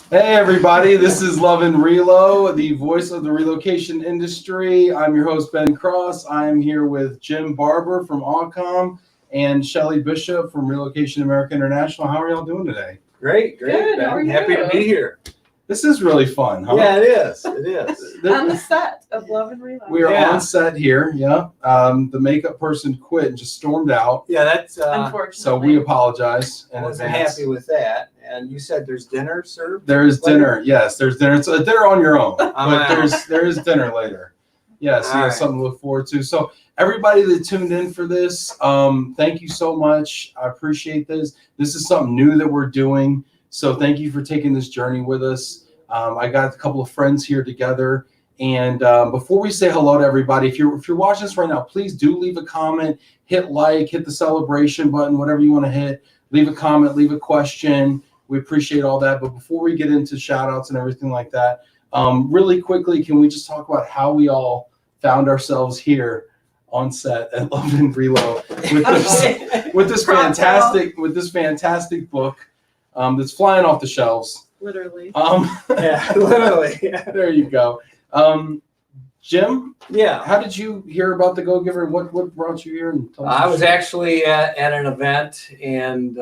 Hey everybody, this is Love Relo, the voice of the relocation industry. I'm your host, Ben Cross. I'm here with Jim Barbour from Awcom and Shelly Bishop from Relocation America International. How are y'all doing today? Great. Good, how are Ben. Happy you? to be here. This is really fun, huh? Yeah, it is. It is. On the set of Love and Relo. We are Yeah. on set here, yeah. The makeup person quit and just stormed out, Yeah, that's. Unfortunately. so we apologize in I wasn't advance. happy with that. And you said there's dinner served. There is dinner, yes. There's dinner. It's a dinner on your own, but out. there is dinner later. Yes, you have Alright. something to look forward to. So everybody that tuned in for this, thank you so much. I appreciate this. This is something new that we're doing. So thank you for taking this journey with us. I got a couple of friends here together. And before we say hello to everybody, if you're watching this right now, please do leave a comment, hit like, hit the celebration button, whatever you want to hit. Leave a comment, leave a question. We appreciate all that. But before we get into shout outs and everything like that, really quickly, can we just talk about how we all found ourselves here on set at Love and Relo with this fantastic book that's flying off the shelves. Literally. Yeah, literally. Yeah. There you go. Jim, Yeah. how did you hear about the Go Giver? What brought you here? And tell us I your was story. actually at an event and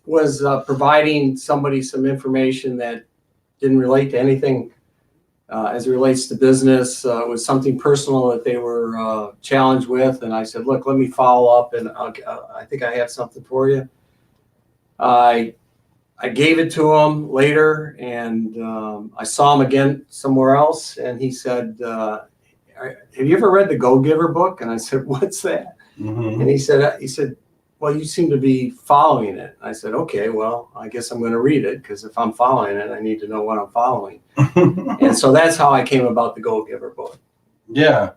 was providing somebody some information that didn't relate to anything as it relates to business. It was something personal that they were challenged with. And I said, look, let me follow up and I think I have something for you. I gave it to him later and I saw him again somewhere else. And he said, have you ever read the Go Giver book? And I said, what's that? Mhm. And he said, well, you seem to be following it. I said, okay, well, I guess I'm going to read it because if I'm following it, I need to know what I'm following. And so that's how I came about the Go Giver book. Yeah.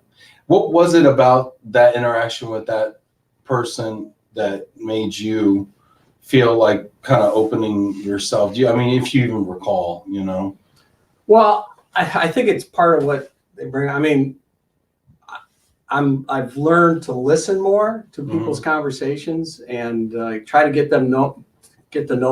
What was it about that interaction with that person that made you feel like kind of opening yourself? I mean, if you even recall, you know? Well, I think it's part of what they bring. I mean, I've learned to listen more to people's conversations and try to get to know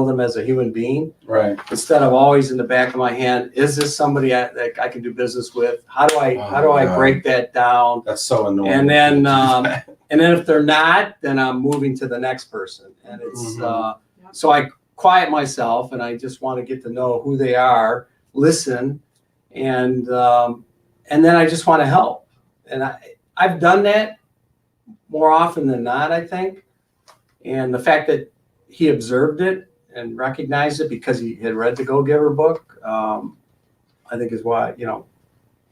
them as a human being, Right. instead of always in the back of my hand, is this somebody that I can do business with? How do I break that down? That's so annoying. And then if they're not, then I'm moving to the next person. And it's so I quiet myself and I just want to get to know who they are, listen, and then I just want to help. And I've done that more often than not, I think. And the fact that he observed it and recognized it because he had read the Go Giver book, I think is why,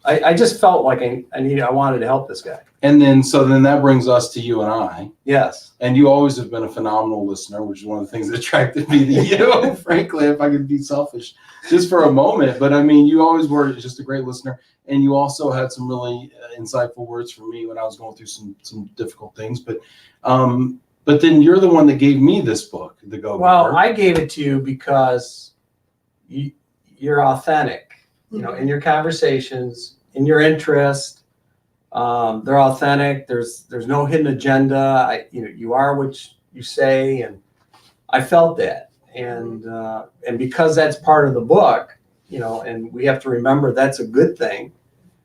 I just felt like I wanted to help this guy. And then that brings us to you and I. Yes. And you always have been a phenomenal listener, which is one of the things that attracted me to you, frankly, if I could be selfish just for a moment. But I mean, you always were just a great listener. And you also had some really insightful words for me when I was going through some difficult things. But then you're the one that gave me this book, The Go Giver. Well, I gave it to you because you're authentic, in your conversations, in your interest. They're authentic. There's no hidden agenda. You are what you say, and I felt that. And because that's part of the book, and we have to remember that's a good thing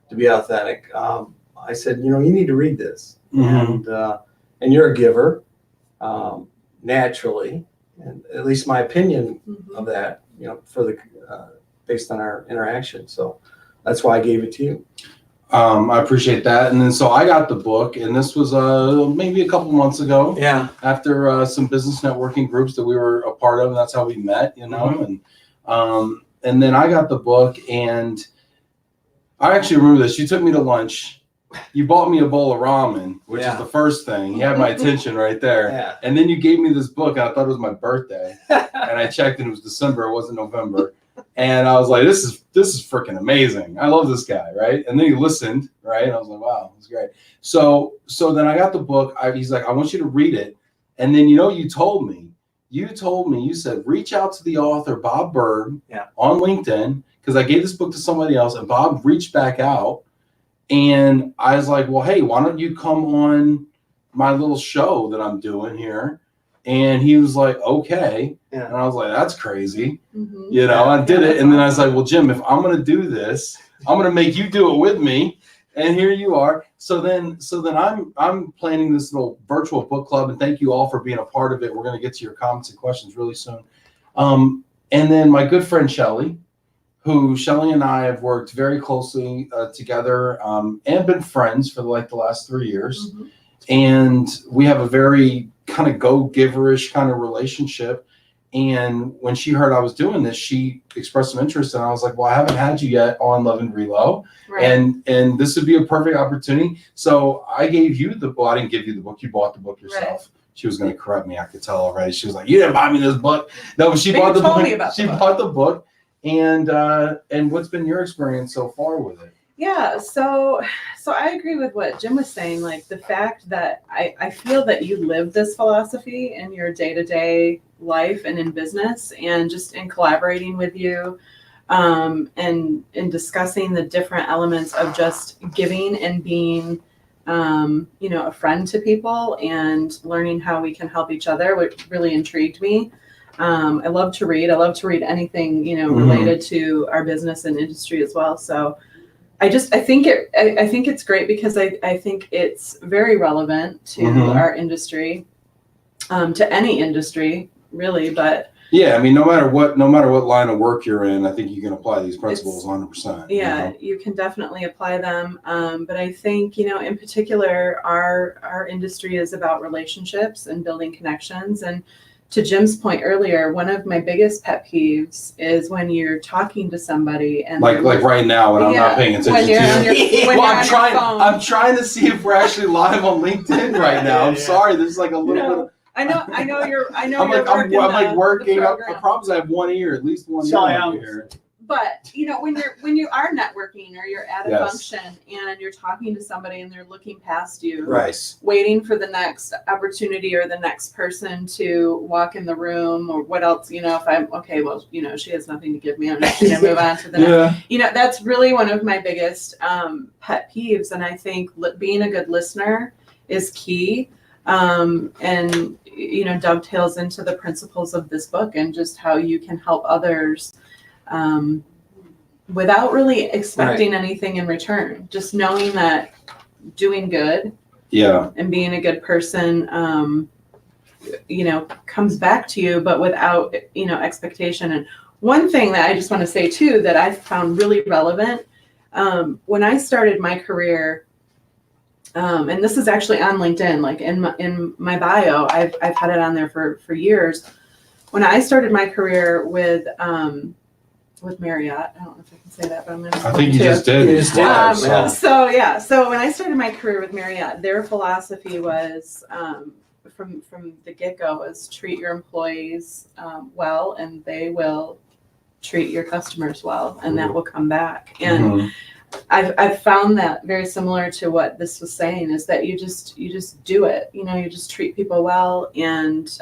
to be authentic. I said, you need to read this, and you're a giver, naturally, and at least my opinion of that, for the based on our interaction. So that's why I gave it to you. I appreciate that. And then so I got the book, and this was maybe a couple months ago. Yeah. After some business networking groups that we were a part of, and that's how we met, and then I got the book, and I actually remember this. You took me to lunch. You bought me a bowl of ramen, which is the first thing. You had my attention right there. Yeah. And then you gave me this book, and I thought it was my birthday. And I checked, and it was December. It wasn't November. And I was like, this is freaking amazing. I love this guy, right? And then he listened, right? And I was like, wow, it's great. So then I got the book. He's like, I want you to read it. And then, you told me, you said, reach out to the author, Bob Berg, on LinkedIn, because I gave this book to somebody else, and Bob reached back out. And I was like, well, hey, why don't you come on my little show that I'm doing here? And he was like, okay. Yeah. And I was like, that's crazy. Mhm. You know, I did it. that's And then I was awesome. like, well, Jim, if I'm going to do this, I'm going to make you do it with me. And here you are. So then I'm planning this little virtual book club, and thank you all for being a part of it. We're going to get to your comments and questions really soon. And then my good friend Shelly and I have worked very closely together and been friends for like the last 3 years. Mhm. And we have a very kind of go-giverish kind of relationship. And when she heard I was doing this, she expressed some interest, and I was like, well, I haven't had you yet on Love Relo. Right. And this would be a perfect opportunity. So I gave you well, I didn't give you the book. You bought the book yourself. Right. She was going to correct me. I could tell already. She was like, you didn't buy me this book. No, but she But bought you the told book. me about She the book. bought the book. And what's been your experience so far with it? Yeah, so I agree with what Jim was saying. Like the fact that I feel that you live this philosophy in your day-to-day life and in business, and just in collaborating with you, and in discussing the different elements of just giving and being, a friend to people and learning how we can help each other, which really intrigued me. I love to read. I love to read anything, related to our business and industry as well. So I think it's great because I think it's very relevant to our industry, to any industry really. But yeah, I mean, no matter what line of work you're in, I think you can apply these principles 100%. Yeah, you can definitely apply them. But I think, in particular, our industry is about relationships and building connections. And to Jim's point earlier, one of my biggest pet peeves is when you're talking to somebody and like right now when I'm not paying attention when you're to on you. your, when Well, you're on your phone. I'm trying to see if we're actually live on LinkedIn right now. I'm sorry, there's like a little bit of. I know you're I'm working working. the I program. probably have one ear, at least one Shelly, ear on here. But when you are networking or you're at a Yes. function and you're talking to somebody and they're looking past you, Right. waiting for the next opportunity or the next person to walk in the room, or what else, if I'm okay, well, she has nothing to give me, I'm just gonna move on to the next. That's really one of my biggest pet peeves. And I think being a good listener is key. And dovetails into the principles of this book and just how you can help others without really expecting anything in return. Just knowing that doing good, and being a good person, comes back to you, but without expectation. And one thing that I just want to say too that I found really relevant, when I started my career. And this is actually on LinkedIn, like in my bio, I've had it on there for years. When I started my career with Marriott, I don't know if I can say that, but I'm going to. I think you just did. You just did. So when I started my career with Marriott, their philosophy was from the get-go was treat your employees well, and they will treat your customers well, and that will come back. And I've found that very similar to what this was saying, is that you just do it, you just treat people well, and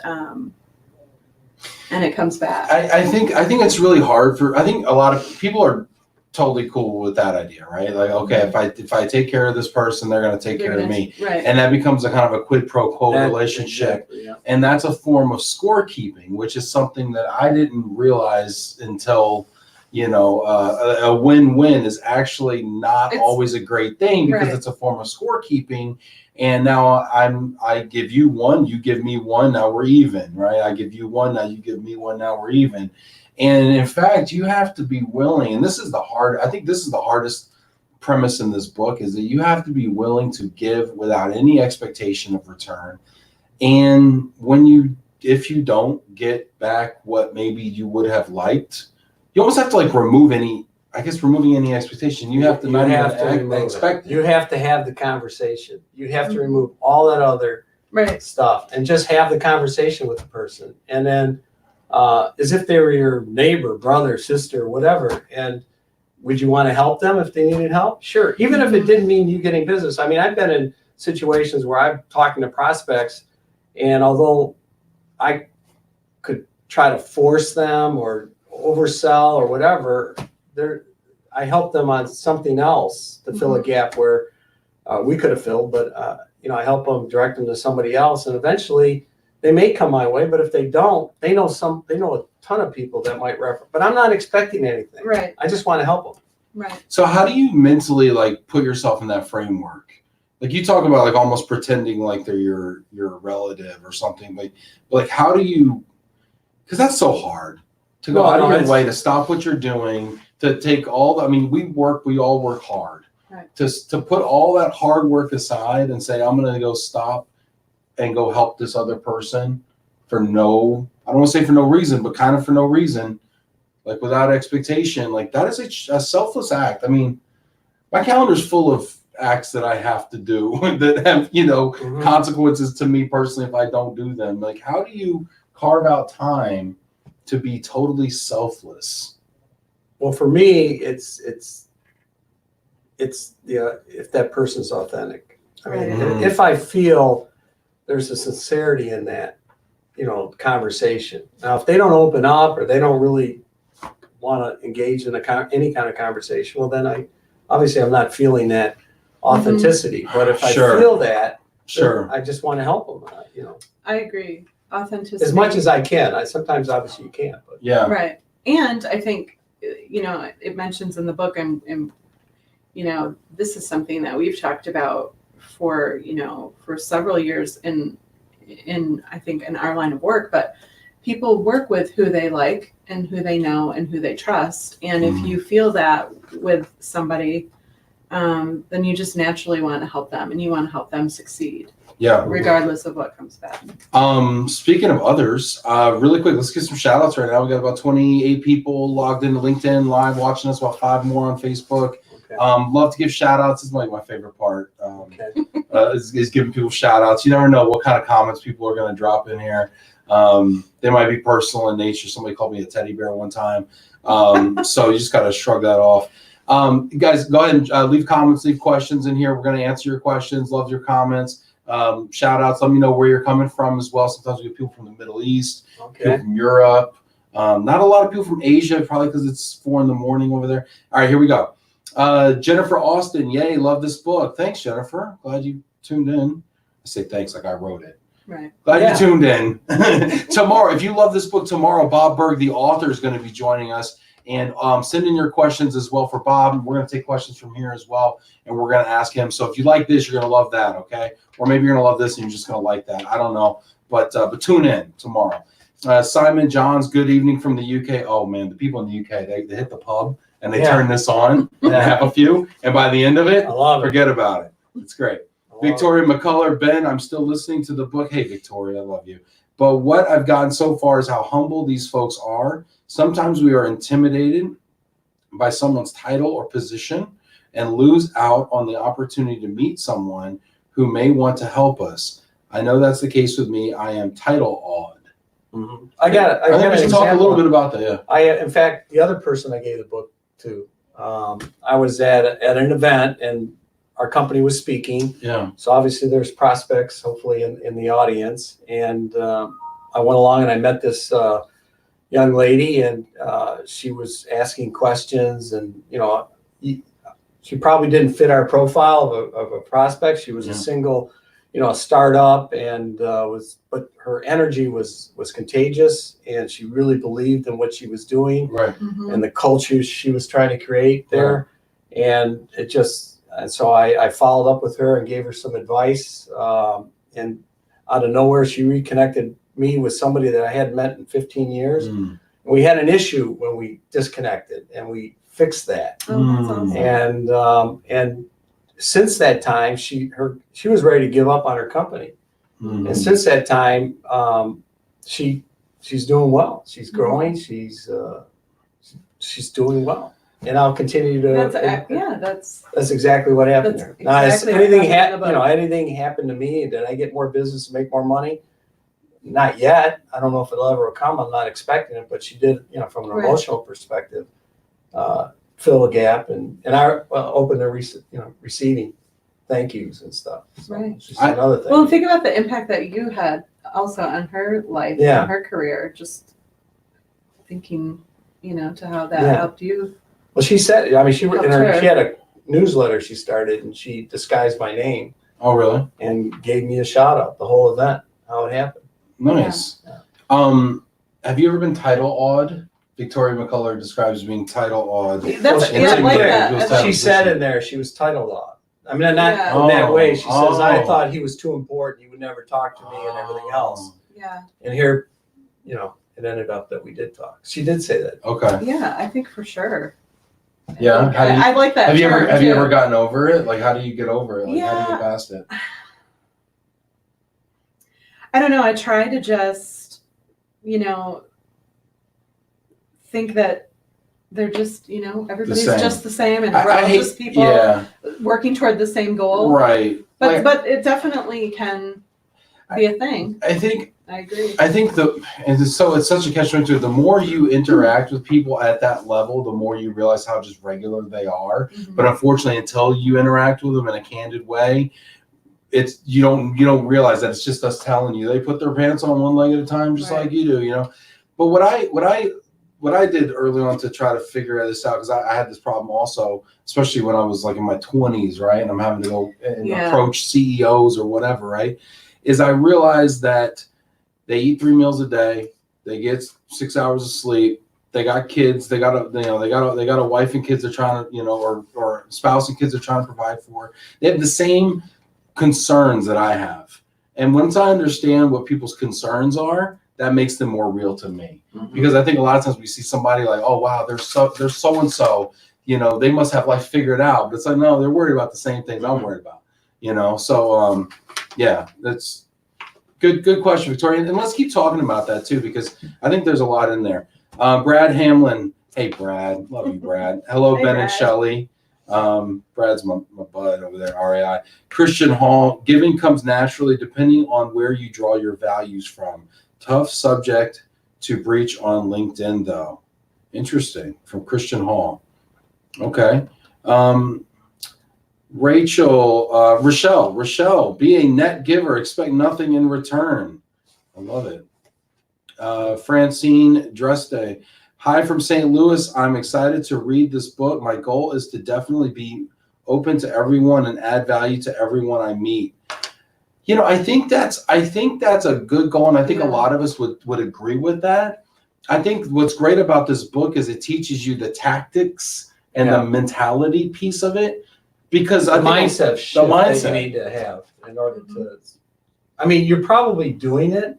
it comes back. I think it's really hard I think a lot of people are totally cool with that idea, right? Like, okay, if I take care of this person, they're going to take care of me. Right. And that becomes a kind of a quid pro quo relationship. Exactly, yeah. And that's a form of scorekeeping, which is something that I didn't realize until, a win-win is actually not always a great thing, because it's a form of scorekeeping. And now I give you one, you give me one, now we're even, right? I give you one, now you give me one, now we're even. And in fact, you have to be willing, and I think this is the hardest premise in this book, is that you have to be willing to give without any expectation of return. And if you don't get back what maybe you would have liked, you almost have to removing any expectation. You have to not even expect it. You have to have the conversation. You have to remove all that other stuff and just have the conversation with the person. And then as if they were your neighbor, brother, sister, whatever. And would you want to help them if they needed help? Sure. Even if it didn't mean you getting business. I mean, I've been in situations where I'm talking to prospects, and although I could try to force them or oversell or whatever, I help them on something else to fill a gap where we could have filled, but I help them, direct them to somebody else, and eventually they may come my way, but if they don't, they know a ton of people that might refer. But I'm not expecting anything. Right. I just want to help them. Right. So how do you mentally like put yourself in that framework? Like you talk about like almost pretending like they're your relative or something. Like how do you? Because that's so hard to go out of your way to stop what you're doing, to take all the. I mean, we all work hard. Right. To put all that hard work aside and say I'm going to go stop and go help this other person for no. I don't want to say for no reason, but kind of for no reason. Like without expectation, like that is a selfless act. I mean, my calendar's full of acts that I have to do that have, consequences to me personally if I don't do them. Like, how do you carve out time to be totally selfless? Well, for me, it's if that person's authentic. I mean, if I feel there's a sincerity in that, conversation. Now, if they don't open up or they don't really want to engage in any kind of conversation, well, then I'm not feeling that authenticity. But if I feel that, I just want to help them. I agree. Authenticity. As much as I can. Sometimes, obviously, you can't. But yeah. Right. And I think, it mentions in the book, and this is something that we've talked about for several years in I think in our line of work, but people work with who they like and who they know and who they trust. And if you feel that with somebody, then you just naturally want to help them and you want to help them succeed. Yeah. Regardless of what comes back. Speaking of others, really quick, let's get some shout outs right now. We got about 28 people logged into LinkedIn live watching us, about 5 more on Facebook. Okay. Love to give shout outs. It's like my favorite part. Is giving people shout outs. You never know what kind of comments people are going to drop in here. They might be personal in nature. Somebody called me a teddy bear one time. So you just got to shrug that off. Guys, go ahead and leave comments, leave questions in here. We're going to answer your questions. Love your comments. Shout outs. Let me know where you're coming from as well. Sometimes we get people from the Middle East, people from Europe. Not a lot of people from Asia, probably because it's 4 a.m. over there. All right, here we go. Jennifer Austin, yay, love this book. Thanks, Jennifer. Glad you tuned in. I say thanks like I wrote it. Right. Glad you tuned in. Tomorrow, if you love this book, tomorrow, Bob Berg, the author, is going to be joining us. And send in your questions as well for Bob. We're going to take questions from here as well, and we're going to ask him. So if you like this, you're going to love that, okay? Or maybe you're going to love this and you're just going to like that. I don't know. But tune in tomorrow. Simon Johns, good evening from the UK. Oh, man, the people in the UK, they hit the pub, and they turn this on and have a few. And by the end of it, forget about it. It's great. Victoria McCullough, Ben, I'm still listening to the book. Hey, Victoria, I love you. But what I've gotten so far is how humble these folks are. Sometimes we are intimidated by someone's title or position and lose out on the opportunity to meet someone who may want to help us. I know that's the case with me. I am title awed. Mm-hmm. I think we should talk a little bit about that. Yeah. In fact, the other person I gave the book to, I was at an event and our company was speaking. Yeah. So obviously there's prospects, hopefully in the audience. And I went along and I met this young lady, and she was asking questions, and she probably didn't fit our profile of a prospect. She was a single, startup, and but her energy was contagious, and she really believed in what she was doing, right, and the culture she was trying to create there, and so I followed up with her and gave her some advice, and out of nowhere she reconnected me with somebody that I hadn't met in 15 years. We had an issue when we disconnected, and we fixed that. Oh, that's awesome. And since that time, she was ready to give up on her company. And since that time, she's doing well. She's growing. She's doing well. And I'll continue to. That's exactly what happened there. Now, has anything happened to me? Did I get more business, make more money? Not yet. I don't know if it'll ever come. I'm not expecting it, but she did, from an emotional perspective, fill a gap and I opened the receiving thank yous and stuff. So it's just another thing. Well, think about the impact that you had also on her life and her career. Just thinking, to how that helped you. Well, she said, she had a newsletter she started, and she disguised my name. Oh, really? And gave me a shout out the whole event, how it happened. Nice. Yeah. Have you ever been title awed? Victoria McCullough describes being title awed. That's, Well, yeah, I like intimidated. that. Those I type like- She of said position. in there she was titled off. I mean, not Yeah. in that way. She says, I Oh. thought he was too important. He would never talk to me and everything else. Yeah. And here, you know, it ended up that we did talk. She did say that. Okay. Yeah, I think for sure. Yeah. How do you, I like that. have you term, ever too. gotten over it? Like, how do you get over it? Like, how do you Yeah. get past it? I don't know. I try to just, you know, think that they're just, you know, everybody's same. just the same, and I we're all hate- just people Yeah. working toward the same goal. Right. But Like, it definitely can be a thing. I think I agree. and so it's such a catch-22. The more you interact with people at that level, the more you realize how just regular they are. Mhm. But unfortunately, until you interact with them in a candid way, it's you don't realize that it's just us telling you they put their pants on one leg at a time, just Right. like you do, you know. But what I did early on to try to figure this out, because I had this problem also, especially when I was like in my 20s, right, and I'm having to go and Yeah. approach CEOs or whatever, right, is I realized that they eat 3 meals a day, they get 6 hours of sleep, they got kids, they got a wife and kids they're trying to, you know, or spouse and kids they're trying to provide for. They have the same concerns that I have. And once I understand what people's concerns are, that makes them more real to me. Because I think a lot of times we see somebody like, oh wow, they're so and so, you know, they must have life figured out. But it's like, no, they're worried about the same things I'm worried about, you know. So yeah, that's good question, Victoria. And let's keep talking about that too, because I think there's a lot in there. Brad Hamlin, hey Brad, love you, Brad. Hello, Hey, Ben Brad. and Shelly. Brad's my bud over there, RAI. Christian Hall, giving comes naturally depending on where you draw your values from. Tough subject to breach on LinkedIn, though. Interesting. From Christian Hall. Okay. Rochelle, be a net giver, expect nothing in return. I love it. Francine Dreste, hi from St. Louis. I'm excited to read this book. My goal is to definitely be open to everyone and add value to everyone I meet. You know, I think that's a good goal, and I think a lot of us would agree with that. I think what's great about this book is it teaches you the tactics and the mentality piece of it, because The mindset shift that you need to have in order to. I mean, you're probably doing it,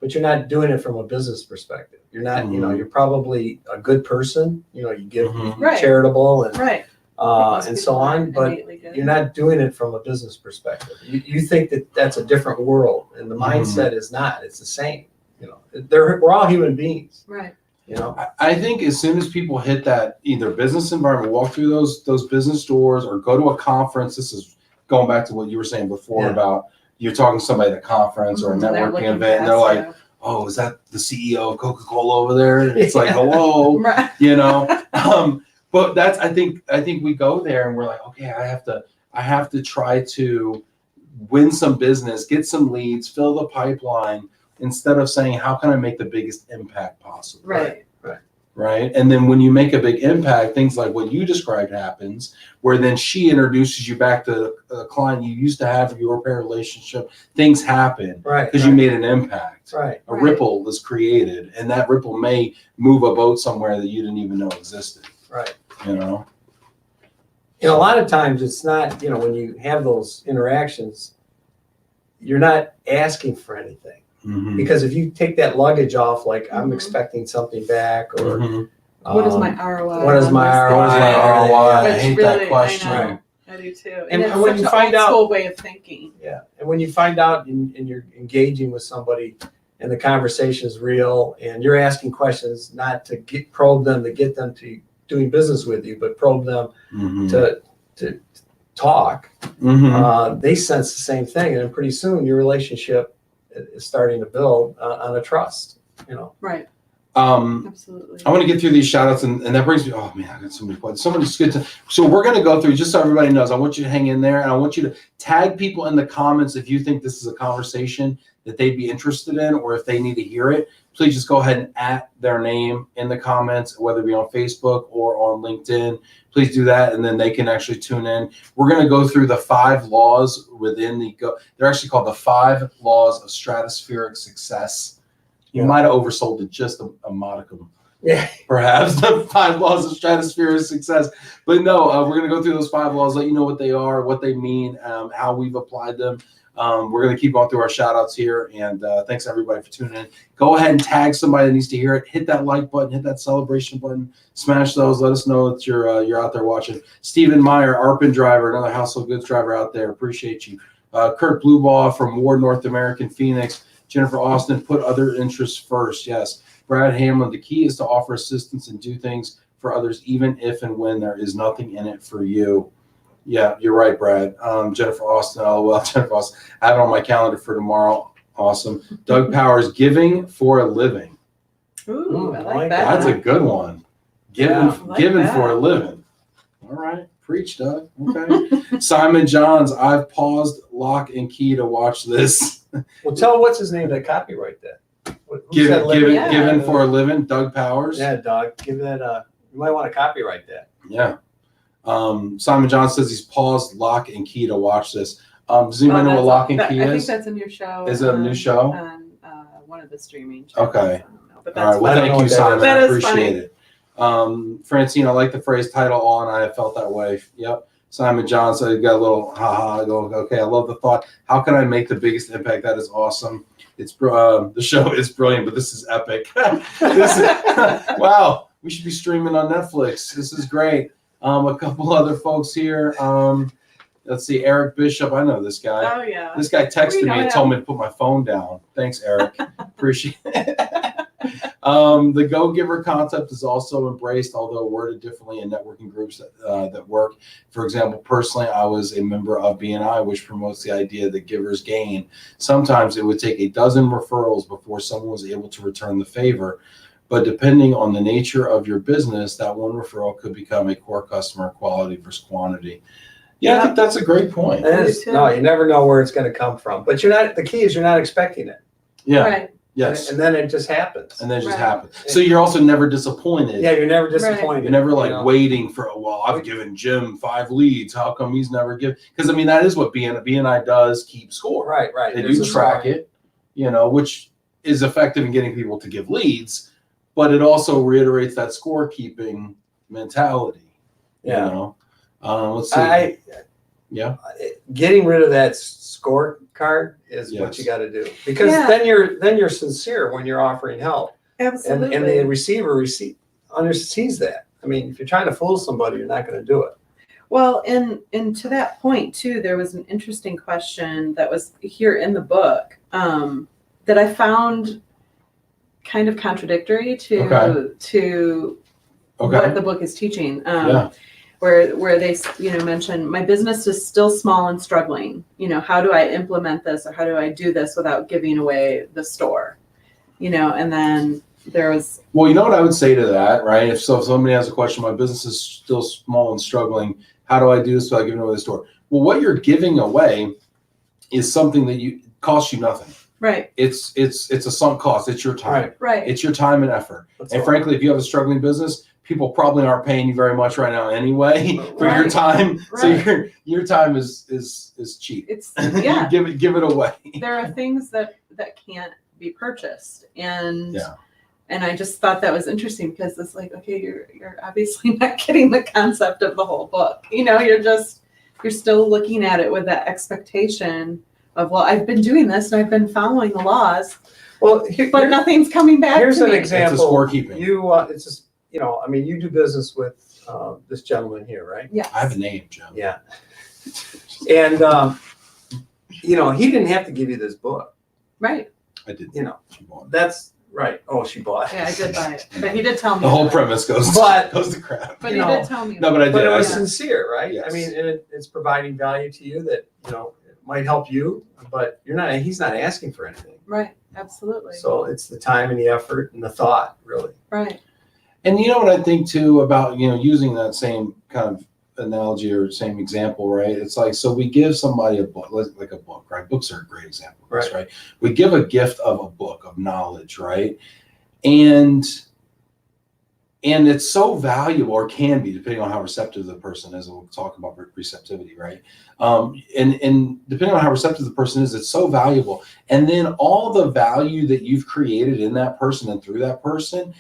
but you're not doing it from a business perspective. You're not, you know, you're probably a good person. You know, you give Right. charitable and Right. and so on, but you're not doing it from a business perspective. You think that that's a different world, and the mindset is not. It's the same. You know, we're all human beings. Right. You know, I think as soon as people hit that either business environment, walk through those business doors, or go to a conference. This is going back to what you were saying before about you're talking to somebody at a conference or a networking event, and they're like, "Oh, is that the CEO of Coca-Cola over there?" And it's like, "Hello," Right. you know. But that's I think we go there and we're like, okay, I have to try to win some business, get some leads, fill the pipeline, instead of saying, how can I make the biggest impact possible? Right. Right. And then when you make a big impact, things like what you described happens, where then she introduces you back to a client you used to have your repair relationship. Things happen because you made an impact. Right. A ripple is created, and that ripple may move a boat somewhere that you didn't even know existed. Right. You know? And a lot of times it's not, you know, when you have those interactions, you're not asking for anything. Mm-hmm. Because if you take that luggage off, like I'm Mhm. expecting something back, or Mm-hmm. What is my ROI? what is on my this? ROI? What is my ROI? I Which hate really, that question. I know. I do too. And it's when such you an find old out- school way of thinking. Yeah, and when you find out and you're engaging with somebody, and the conversation is real, and you're asking questions not to probe them to get them to doing business with you, but probe them Mm-hmm. to talk. Mm-hmm. They sense the same thing, and then pretty soon your relationship is starting to build on a trust. You know. Right. Absolutely. I want to get through these shout outs, and that brings me, oh man, I got so many questions. So many good. So we're going to go through, just so everybody knows, I want you to hang in there, and I want you to tag people in the comments if you think this is a conversation that they'd be interested in, or if they need to hear it. Please just go ahead and at their name in the comments, whether it be on Facebook or on LinkedIn. Please do that, and then they can actually tune in. We're going to go through the 5 laws within they're actually called the 5 laws of stratospheric success. You might have oversold it just a modicum. Yeah. Perhaps the 5 laws of stratospheric success. But no, we're going to go through those 5 laws, let you know what they are, what they mean, how we've applied them. We're going to keep on through our shout outs here. And thanks everybody for tuning in. Go ahead and tag somebody that needs to hear it. Hit that like button, hit that celebration button, smash those. Let us know that you're out there watching. Stephen Meyer, Arpin driver, another household goods driver out there. Appreciate you. Kurt Bluebaugh from Ward North American Phoenix. Jennifer Austin, put other interests first. Yes. Brad Hamlin, the key is to offer assistance and do things for others, even if and when there is nothing in it for you. Yeah, you're right, Brad. Jennifer Austin, LOL, Jennifer Austin. I have it on my calendar for tomorrow. Awesome. Doug Powers, giving for a living. Ooh, I like that. That's a good one. Giving that. for a living. All right. Preach, Doug. Okay. Simon Johns, I've paused Lock and Key to watch this. Well, tell what's his name to copyright that. Given for a living, Doug Powers. Yeah, Doug. Give that you might want to copyright that. Yeah. Simon John says he's paused Lock and Key to watch this. Does anybody know what Lock and Key I is? think that's a new show. Is it a new show? On one of the streaming channels. Okay. I don't know, but All that's right. Well, thank you, Simon. That I is appreciate funny. it. Francine, I like the phrase title all, and I have felt that way. Yep. Simon John said he got a little haha. I go, okay, I love the thought. How can I make the biggest impact? That is awesome. It's the show is brilliant, but this is epic. Wow, we should be streaming on Netflix. This is great. A couple other folks here. Let's see, Eric Bishop. I know this guy. Oh yeah. This guy texted me and him. told me to put my phone down. Thanks, Eric. Appreciate it. The Go-Giver concept is also embraced, although worded differently in networking groups that work. For example, personally, I was a member of BNI, which promotes the idea that givers gain. Sometimes it would take a dozen referrals before someone was able to return the favor. But depending on the nature of your business, that one referral could become a core customer, quality versus quantity. Yeah, I think that's a great point. It is. No, you never know where it's going to come from. But the key is you're not expecting it. Yeah. Right. Yes. And then it just happens. And then it just Right. happens. So you're also never disappointed. Yeah, you're never disappointed. You're never like You know? waiting for, well, I've given Jim 5 leads. How come he's never given? Because I mean, that is what BNI does, keep score. Right, right. They There's do a track score. it, which is effective in getting people to give leads, but it also reiterates that scorekeeping mentality. Yeah. Let's see. Getting rid of that scorecard is what Yes. you got to do, because Yeah. then you're sincere when you're offering help, Absolutely. and the receiver sees that. I mean, if you're trying to fool somebody, you're not going to do it. Well, and to that point too, there was an interesting question that was here in the book that I found kind of contradictory to what the book is teaching. Where they mention my business is still small and struggling. How do I implement this, or how do I do this without giving away the store? And then there was. Well, you know what I would say to that, right? If somebody has a question, my business is still small and struggling. How do I do this without giving away the store? Well, what you're giving away is something that costs you nothing. Right. It's a sunk cost. It's your time. Right. It's your time and effort. And frankly, if you have a struggling business, people probably aren't paying you very much right now anyway for your time. Right. So your time is cheap. It's give it away. There are things that can't be purchased, and I just thought that was interesting, because it's like, okay, you're obviously not getting the concept of the whole book. You're still looking at it with that expectation of, well, I've been doing this and I've been following the laws, Well, but nothing's coming back. Here's to an me. example. It's a scorekeeping. It's just, you do business with this gentleman here, right? Yes. I have a name, Jim. Yeah. And he didn't have to give you this book. Right. I did. That's right. Oh, she bought it. Yeah, I did buy it, but he did tell me The whole that. premise goes But- to crap. But he did tell me. No, that. but I did. But it was Yeah. sincere, right? Yes. I mean, and it's providing value to you that, might help you, but he's not asking for anything. Right. Absolutely. So it's the time and the effort and the thought, really. Right. And you know what I think too about, using that same kind of analogy or same example, right? It's like, so we give somebody a book, like a book, right? Books are a great example of this, right? We give a gift of a book of knowledge, right? And it's so valuable, or can be, depending on how receptive the person is. And we'll talk about receptivity, right? And depending on how receptive the person is, it's so valuable. And then all the value that you've created in that person and through that person,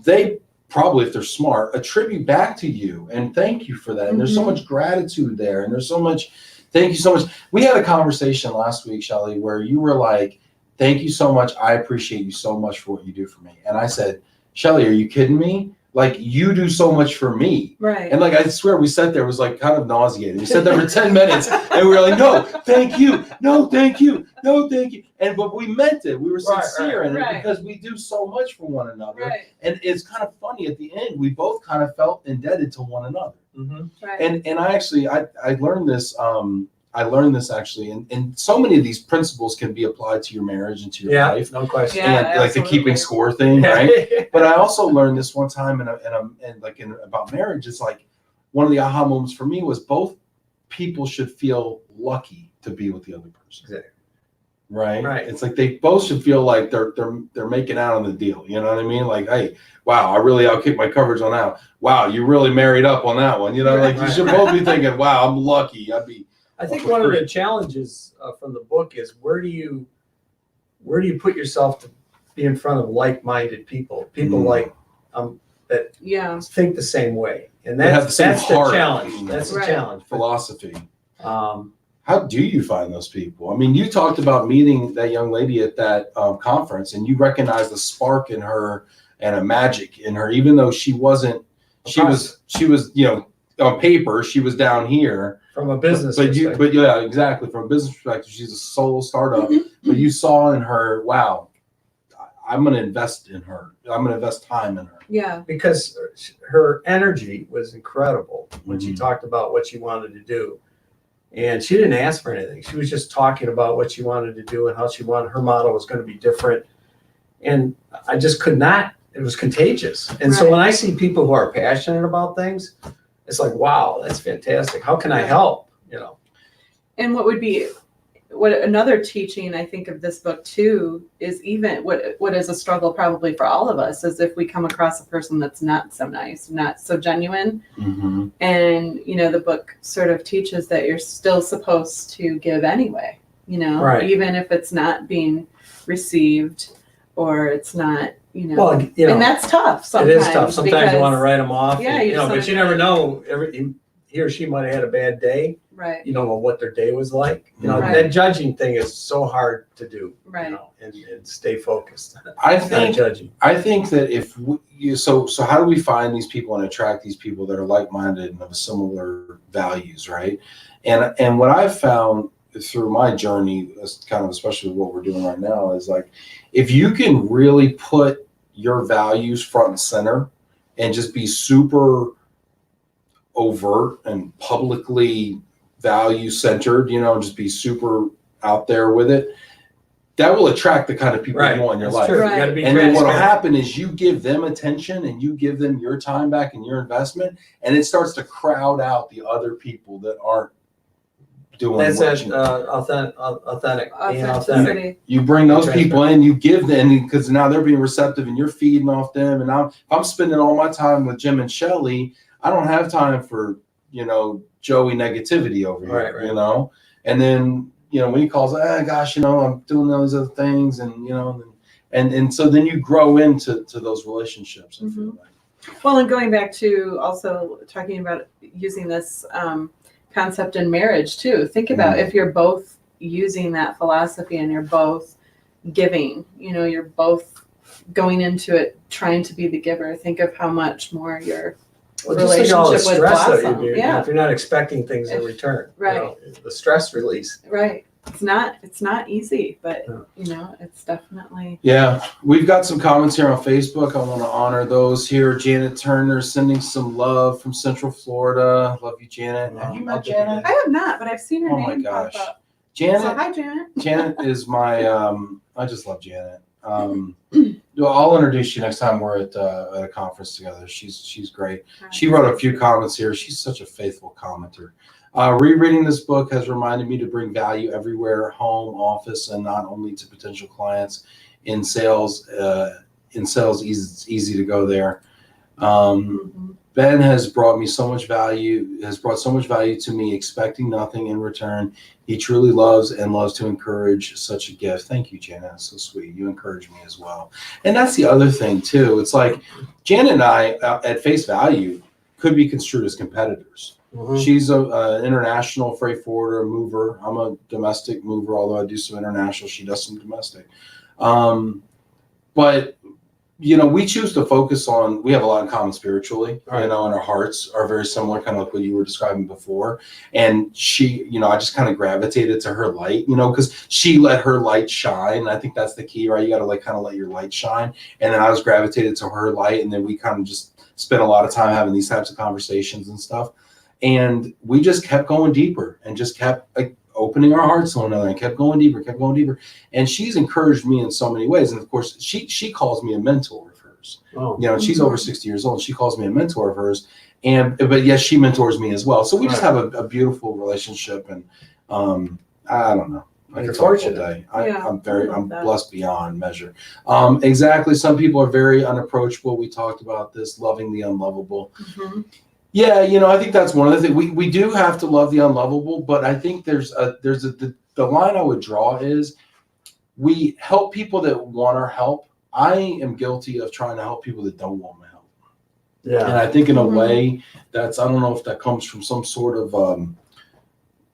they probably, if they're smart, attribute back to you and thank you for that. And there's so much gratitude there. And there's so much, thank you so much. We had a conversation last week, Shelly, where you were like, thank you so much. I appreciate you so much for what you do for me. And I said, Shelly, are you kidding me? Like, you do so much for me. Right. And like, I swear we sat there, it was like kind of nauseating. We sat there for 10 minutes and we were like, no, thank you. No, thank you. No, thank you. But we meant it. We were sincere in it because we do so much for one another. Right. And it's kind of funny at the end, we both kind of felt indebted to one another. Right. And I learned this, actually, and so many of these principles can be applied to your marriage and to your life. No question. And like the keeping score thing, right? But I also learned this one time about marriage. It's like one of the aha moments for me was both people should feel lucky to be with the other person. Exactly. Right. It's like they both should feel like they're making out on the deal. You know what I mean? Like, hey, wow, I'll kick my coverage on that. Wow, you really married up on that one. You should both be thinking, wow, I'm lucky. I think one of the challenges from the book is where do you put yourself to be in front of like-minded people like that think the same way, and that's the challenge. That's the challenge. Philosophy. How do you find those people? I mean, you talked about meeting that young lady at that conference, and you recognized the spark in her and a magic in her, even though she wasn't. She was on paper she was down here. From a business perspective. But yeah, exactly. From a business perspective, she's a solo startup. But you saw in her, wow, I'm going to invest in her. I'm going to invest time in her. Yeah. Because her energy was incredible when she talked about what she wanted to do. And she didn't ask for anything. She was just talking about what she wanted to do and how her model was going to be different. And I just could not, it was contagious. And so when I see people who are passionate about things, it's like, wow, that's fantastic. How can I help? And what another teaching I think of this book too is even what is a struggle probably for all of us is if we come across a person that's not so nice, not so genuine. And the book sort of teaches that you're still supposed to give anyway, even if it's not being received or it's not. And that's tough sometimes. It is tough. Sometimes you want to write them off. Yeah, but you never know. He or she might have had a bad day. Right. You don't know what their day was like. That judging thing is so hard to do. Right. And stay focused. I think that so how do we find these people and attract these people that are like-minded and of similar values, right? And what I've found through my journey, kind of especially what we're doing right now, is like if you can really put your values front and center and just be super overt and publicly value centered, just be super out there with it, that will attract the kind of people you want in your life. True. You gotta be and then what will happen is you give them attention and you give them your time back and your investment, and it starts to crowd out the other people that aren't doing that's authentic. You bring those people in, you give them, because now they're being receptive and you're feeding off them. And if I'm spending all my time with Jim and Shelly, I don't have time for, Joey negativity over here, And then, when he calls, gosh, I'm doing those other things and so then you grow into those relationships. I feel like. Well, and going back to also talking about using this concept in marriage too. Think about if you're both using that philosophy and you're both giving, you're both going into it trying to be the giver. Think of how much more your relationship would blossom. If you're not expecting things in return. Right. The stress release. Right. It's not easy, but it's definitely. Yeah, we've got some comments here on Facebook. I want to honor those here. Janet Turner sending some love from Central Florida. Love you, Janet. Have you met Janet? I have not, but I've seen her name my gosh. pop up. Janet. So hi, Janet. Janet is my. I just love Janet. I'll introduce you next time we're at a conference together. She's great. She wrote a few comments here. She's such a faithful commenter. Rereading this book has reminded me to bring value everywhere, home, office, and not only to potential clients. In sales, it's easy to go there. Ben has brought so much value to me, expecting nothing in return. He truly loves to encourage. Such a gift. Thank you, Janet. That's so sweet. You encourage me as well. And that's the other thing too. It's like Janet and I, at face value, could be construed as competitors. Mm-hmm. She's an international freight forwarder, mover. I'm a domestic mover, although I do some international. She does some domestic. But we choose to focus on, we have a lot in common spiritually, right. And our hearts are very similar, kind of like what you were describing before. And she, I just kind of gravitated to her light, because she let her light shine. And I think that's the key, right? You got to kind of let your light shine. And then I was gravitated to her light. And then we kind of just spent a lot of time having these types of conversations and stuff. And we just kept going deeper and just kept opening our hearts to one another and kept going deeper. And she's encouraged me in so many ways. And of course, she calls me a mentor of hers. Oh. She's over 60 years old. She calls me a mentor of hers. But yes, she mentors me as well. So we just have a beautiful relationship. And I don't know. I could talk all day. I'm blessed beyond measure. Exactly. Some people are very unapproachable. We talked about this, loving the unlovable. Mm-hmm. Yeah, I think that's one of the things. We do have to love the unlovable, but I think the line I would draw is we help people that want our help. I am guilty of trying to help people that don't want my help. Yeah. And I think in a way I don't know if that comes from some sort of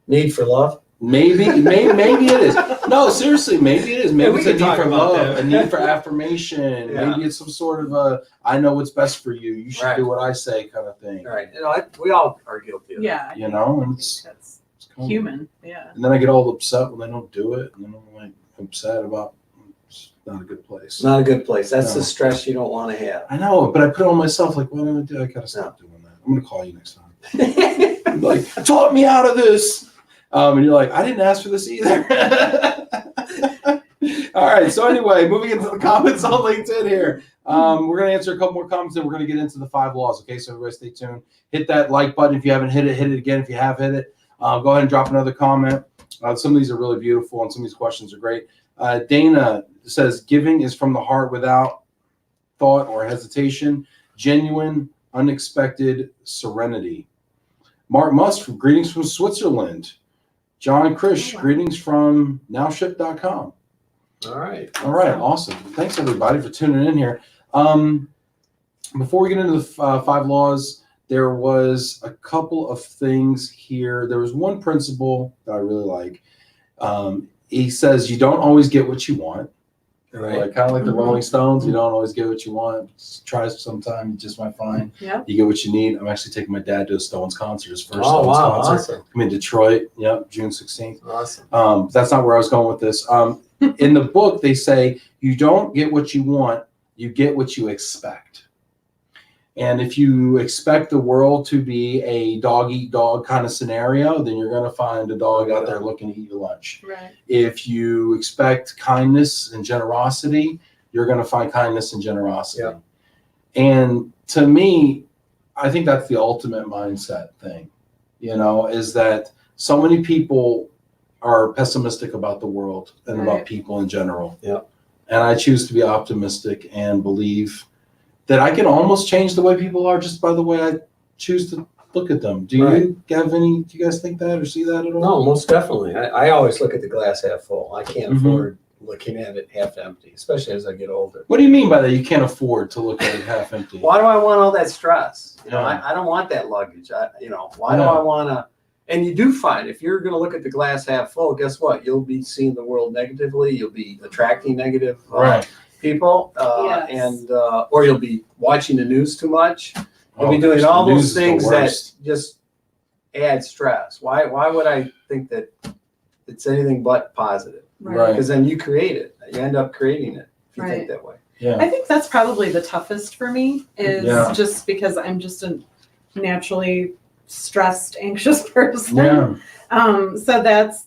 need for love. Maybe it is. No, seriously, maybe it is. Maybe it's a need for love, a need for affirmation. Yeah. Maybe it's some sort of I know what's best for you. You should do what I say kind of thing. Right. We all are guilty of that. And it's human. Yeah. And then I get all upset when they don't do it. And then I'm upset about it's not a good place. Not a good place. That's the stress you don't want to have. I know, but I put it on myself like, what do I do? I got to stop doing that. I'm going to call you next time. Like, talk me out of this. And you're like, I didn't ask for this either. All right. So anyway, moving into the comments on LinkedIn here. We're going to answer a couple more comments and we're going to get into the 5 laws. Okay. So everybody stay tuned. Hit that like button. If you haven't hit it again. If you have hit it, go ahead and drop another comment. Some of these are really beautiful and some of these questions are great. Dana says, giving is from the heart without thought or hesitation, genuine, unexpected serenity. Mark Musk, greetings from Switzerland. John Krish, greetings from nowship.com. All right. Awesome. Thanks, everybody, for tuning in here. Before we get into the 5 laws, there was a couple of things here. There was one principle that I really like. He says, you don't always get what you want. Right. Kind of like the Rolling Stones. You don't always get what you want. Try sometime, you just might find. Yeah. You get what you need. I'm actually taking my dad to a Stones concert, his first Stones concert. Awesome. I'm in Detroit. Yep, June 16th. Awesome. That's not where I was going with this. In the book, they say you don't get what you want. You get what you expect. And if you expect the world to be a dog-eat-dog kind of scenario, then you're going to find a dog out there looking to eat your lunch. Right. If you expect kindness and generosity, you're going to find kindness and generosity. Yep. And to me, I think that's the ultimate mindset thing, is that so many people are pessimistic about the world and about people in general. Yep. And I choose to be optimistic and believe that I can almost change the way people are just by the way I choose to look at them. Do you guys think that or see that at all? No, most definitely. I always look at the glass half full. I can't afford looking at it half empty, especially as I get older. What do you mean by that? You can't afford to look at it half empty? Why do I want all that stress? I don't want that luggage. Why do I want to? And you do find if you're going to look at the glass half full, guess what? You'll be seeing the world negatively. You'll be attracting negative people, or you'll be watching the news too much. You'll be doing all those things that just add stress. Why would I think that it's anything but positive? Right. Because then you create it. You end up creating it if you think that way. Yeah. I think that's probably the toughest for me is just because I'm just a naturally stressed, anxious person. Yeah. So that's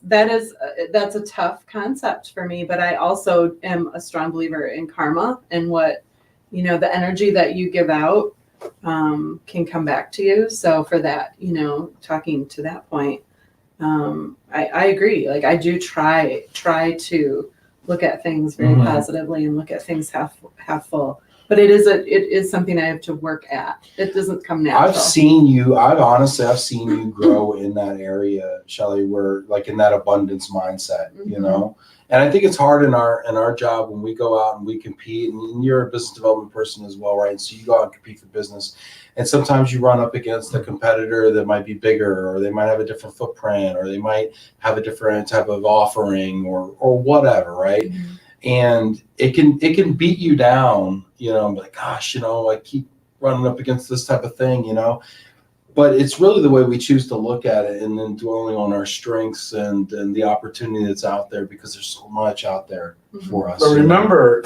a tough concept for me, but I also am a strong believer in karma and what, the energy that you give out can come back to you. So for that, talking to that point, I agree. Like I do try to look at things very positively and look at things half full. But it is something I have to work at. It doesn't come natural. I've seen you grow in that area, Shelly, where like in that abundance mindset, And I think it's hard in our job when we go out and we compete, and you're a business development person as well, right? And so you go out and compete for business. And sometimes you run up against a competitor that might be bigger, or they might have a different footprint, or they might have a different type of offering or whatever, right? Mm-hmm. And it can beat you down, like, gosh, I keep running up against this type of thing, but it's really the way we choose to look at it, and then dwelling on our strengths and the opportunity that's out there, because there's so much out there for us. But remember,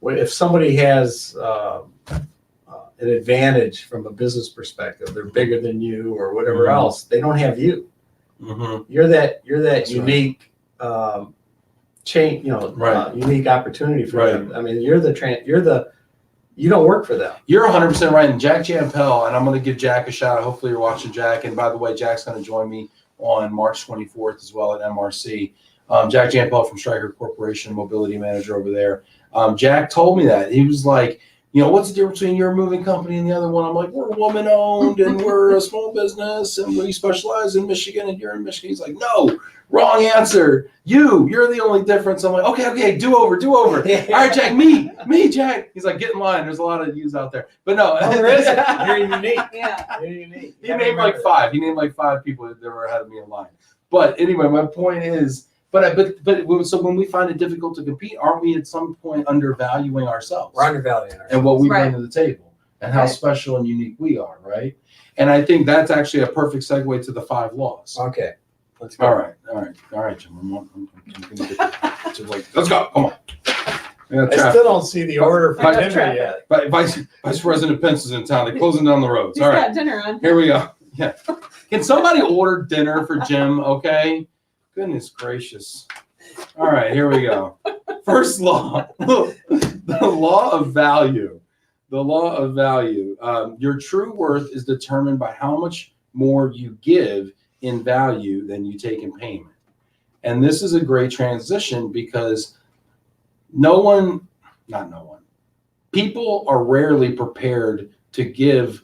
if somebody has an advantage from a business perspective, they're bigger than you or whatever else, they don't have you. You're that that's unique unique opportunity for them. I mean, you don't work for them. You're 100% right. And Jack Jampel, and I'm going to give Jack a shout out. Hopefully you're watching Jack. And by the way, Jack's going to join me on March 24th as well at MRC. Jack Jampel from Stryker Corporation, mobility manager over there. Jack told me that. He was like, what's the difference between your moving company and the other one? I'm like, we're woman owned and we're a small business and we specialize in Michigan and you're in Michigan. He's like, no, wrong answer. You're the only difference. I'm like, okay, do over. All right, Jack, me, Jack. He's like, get in line. There's a lot of yous out there. But no, there isn't. You're unique. Yeah. You're unique. He named like five. He named like 5 people that were ahead of me in line. But anyway, my point is, so when we find it difficult to compete, aren't we at some point undervaluing ourselves? We're undervaluing ourselves. And what we bring to the table and how special and unique we are, right? And I think that's actually a perfect segue to the 5 laws. Okay. Let's go. All right, Jim. I'm gonna get let's go. Come on. I still don't see the order for dinner yet. But Vice President Pence is in town. They're closing down the roads. He's All right. got dinner on. Here we go. Yeah. Can somebody order dinner for Jim? Okay. Goodness gracious. All right, here we go. First law, the law of value. The law of value. Your true worth is determined by how much more you give in value than you take in payment. And this is a great transition because people are rarely prepared to give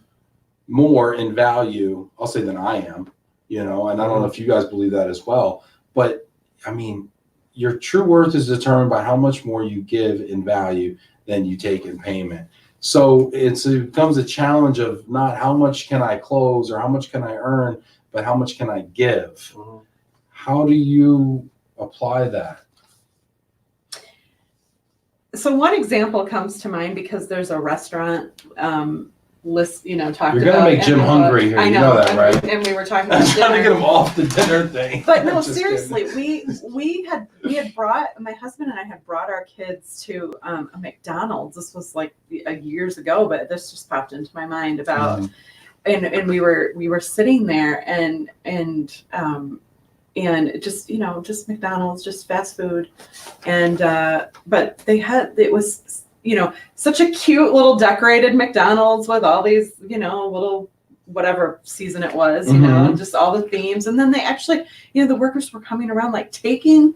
more in value, I'll say, than I am, and I don't know if you guys believe that as well. But I mean, your true worth is determined by how much more you give in value than you take in payment. So it becomes a challenge of not how much can I close or how much can I earn, but how much can I give? How do you apply that? So one example comes to mind because there's a restaurant list, talked about. You're gonna make Jim hungry here. I You know that, right? And we were talking about I'm trying to dinner. get him off the dinner thing. But no, seriously, we had brought, my husband and I had brought our kids to a McDonald's. This was like years ago, but this just popped into my mind about, and we were sitting there and just just McDonald's, just fast food, and but it was such a cute little decorated McDonald's with all these, little whatever season it was, just all the themes. And then they actually, the workers were coming around like taking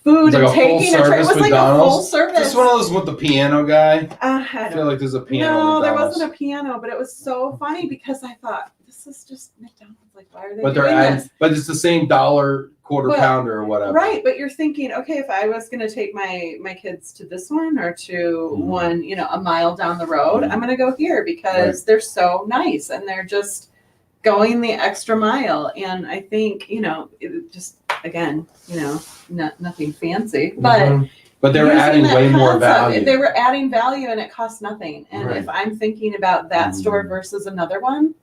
food and taking a tray. It was like a full service. Just one of those with the piano guy. I feel like there's a piano. No, there wasn't a piano, but it was so funny because I thought, this is just McDonald's. Like, why are they doing this? But it's the same quarter pounder or whatever. Right, but you're thinking, okay, if I was going to take my kids to this one or to one, a mile down the road, I'm going to go here because they're so nice and they're just going the extra mile. And I think, it just, again, nothing fancy, but they were adding way more value. They were adding value and it costs nothing. And if I'm thinking about that store versus another one,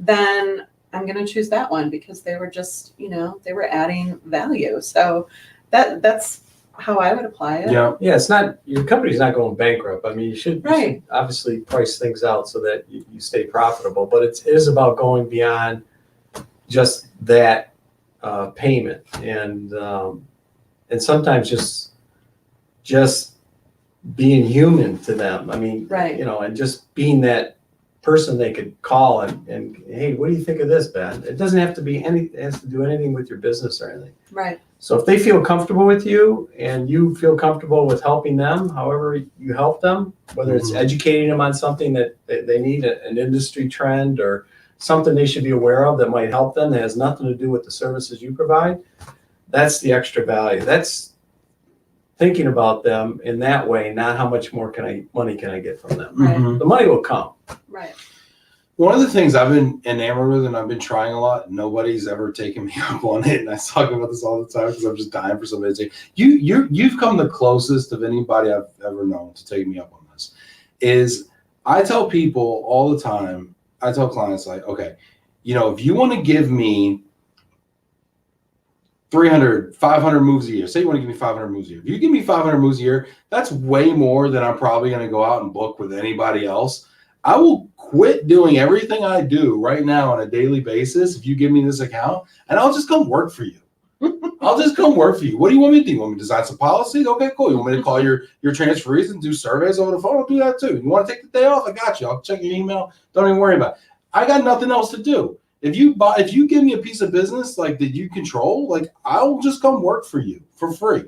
then I'm going to choose that one because they were just, they were adding value. So that's how I would apply it. Yeah. Yeah, it's not, your company's not going bankrupt. I mean, you should Right. obviously price things out so that you stay profitable, but it is about going beyond just that payment, and sometimes just being human to them. I mean, Right. you know, and just being that person they could call and hey, what do you think of this, Ben? It doesn't have to be it has to do anything with your business or anything. Right. So if they feel comfortable with you and you feel comfortable with helping them, however you help them, whether it's educating them on something that they need, an industry trend or something they should be aware of that might help them that has nothing to do with the services you provide, that's the extra value. That's thinking about them in that way, not how much more money can I get from them. Right. Mhm. The money will come. Right. One of the things I've been enamored with and I've been trying a lot, nobody's ever taken me up on it, and I talk about this all the time because I'm just dying for somebody to say, you've come the closest of anybody I've ever known to take me up on this, is I tell people all the time, I tell clients like, okay, you know, if you want to give me 300, 500 moves a year, say you want to give me 500 moves a year. If you give me 500 moves a year, that's way more than I'm probably going to go out and book with anybody else. I will quit doing everything I do right now on a daily basis if you give me this account, and I'll just come work for you. I'll just come work for you. What do you want me to do? You want me to design some policies? Okay, cool. You want me to call your transferees and do surveys over the phone? I'll do that too. You want to take the day off? I got you. I'll check your email. Don't even worry about it. I got nothing else to do. If you give me a piece of business like that you control, like I'll just come work for you for free.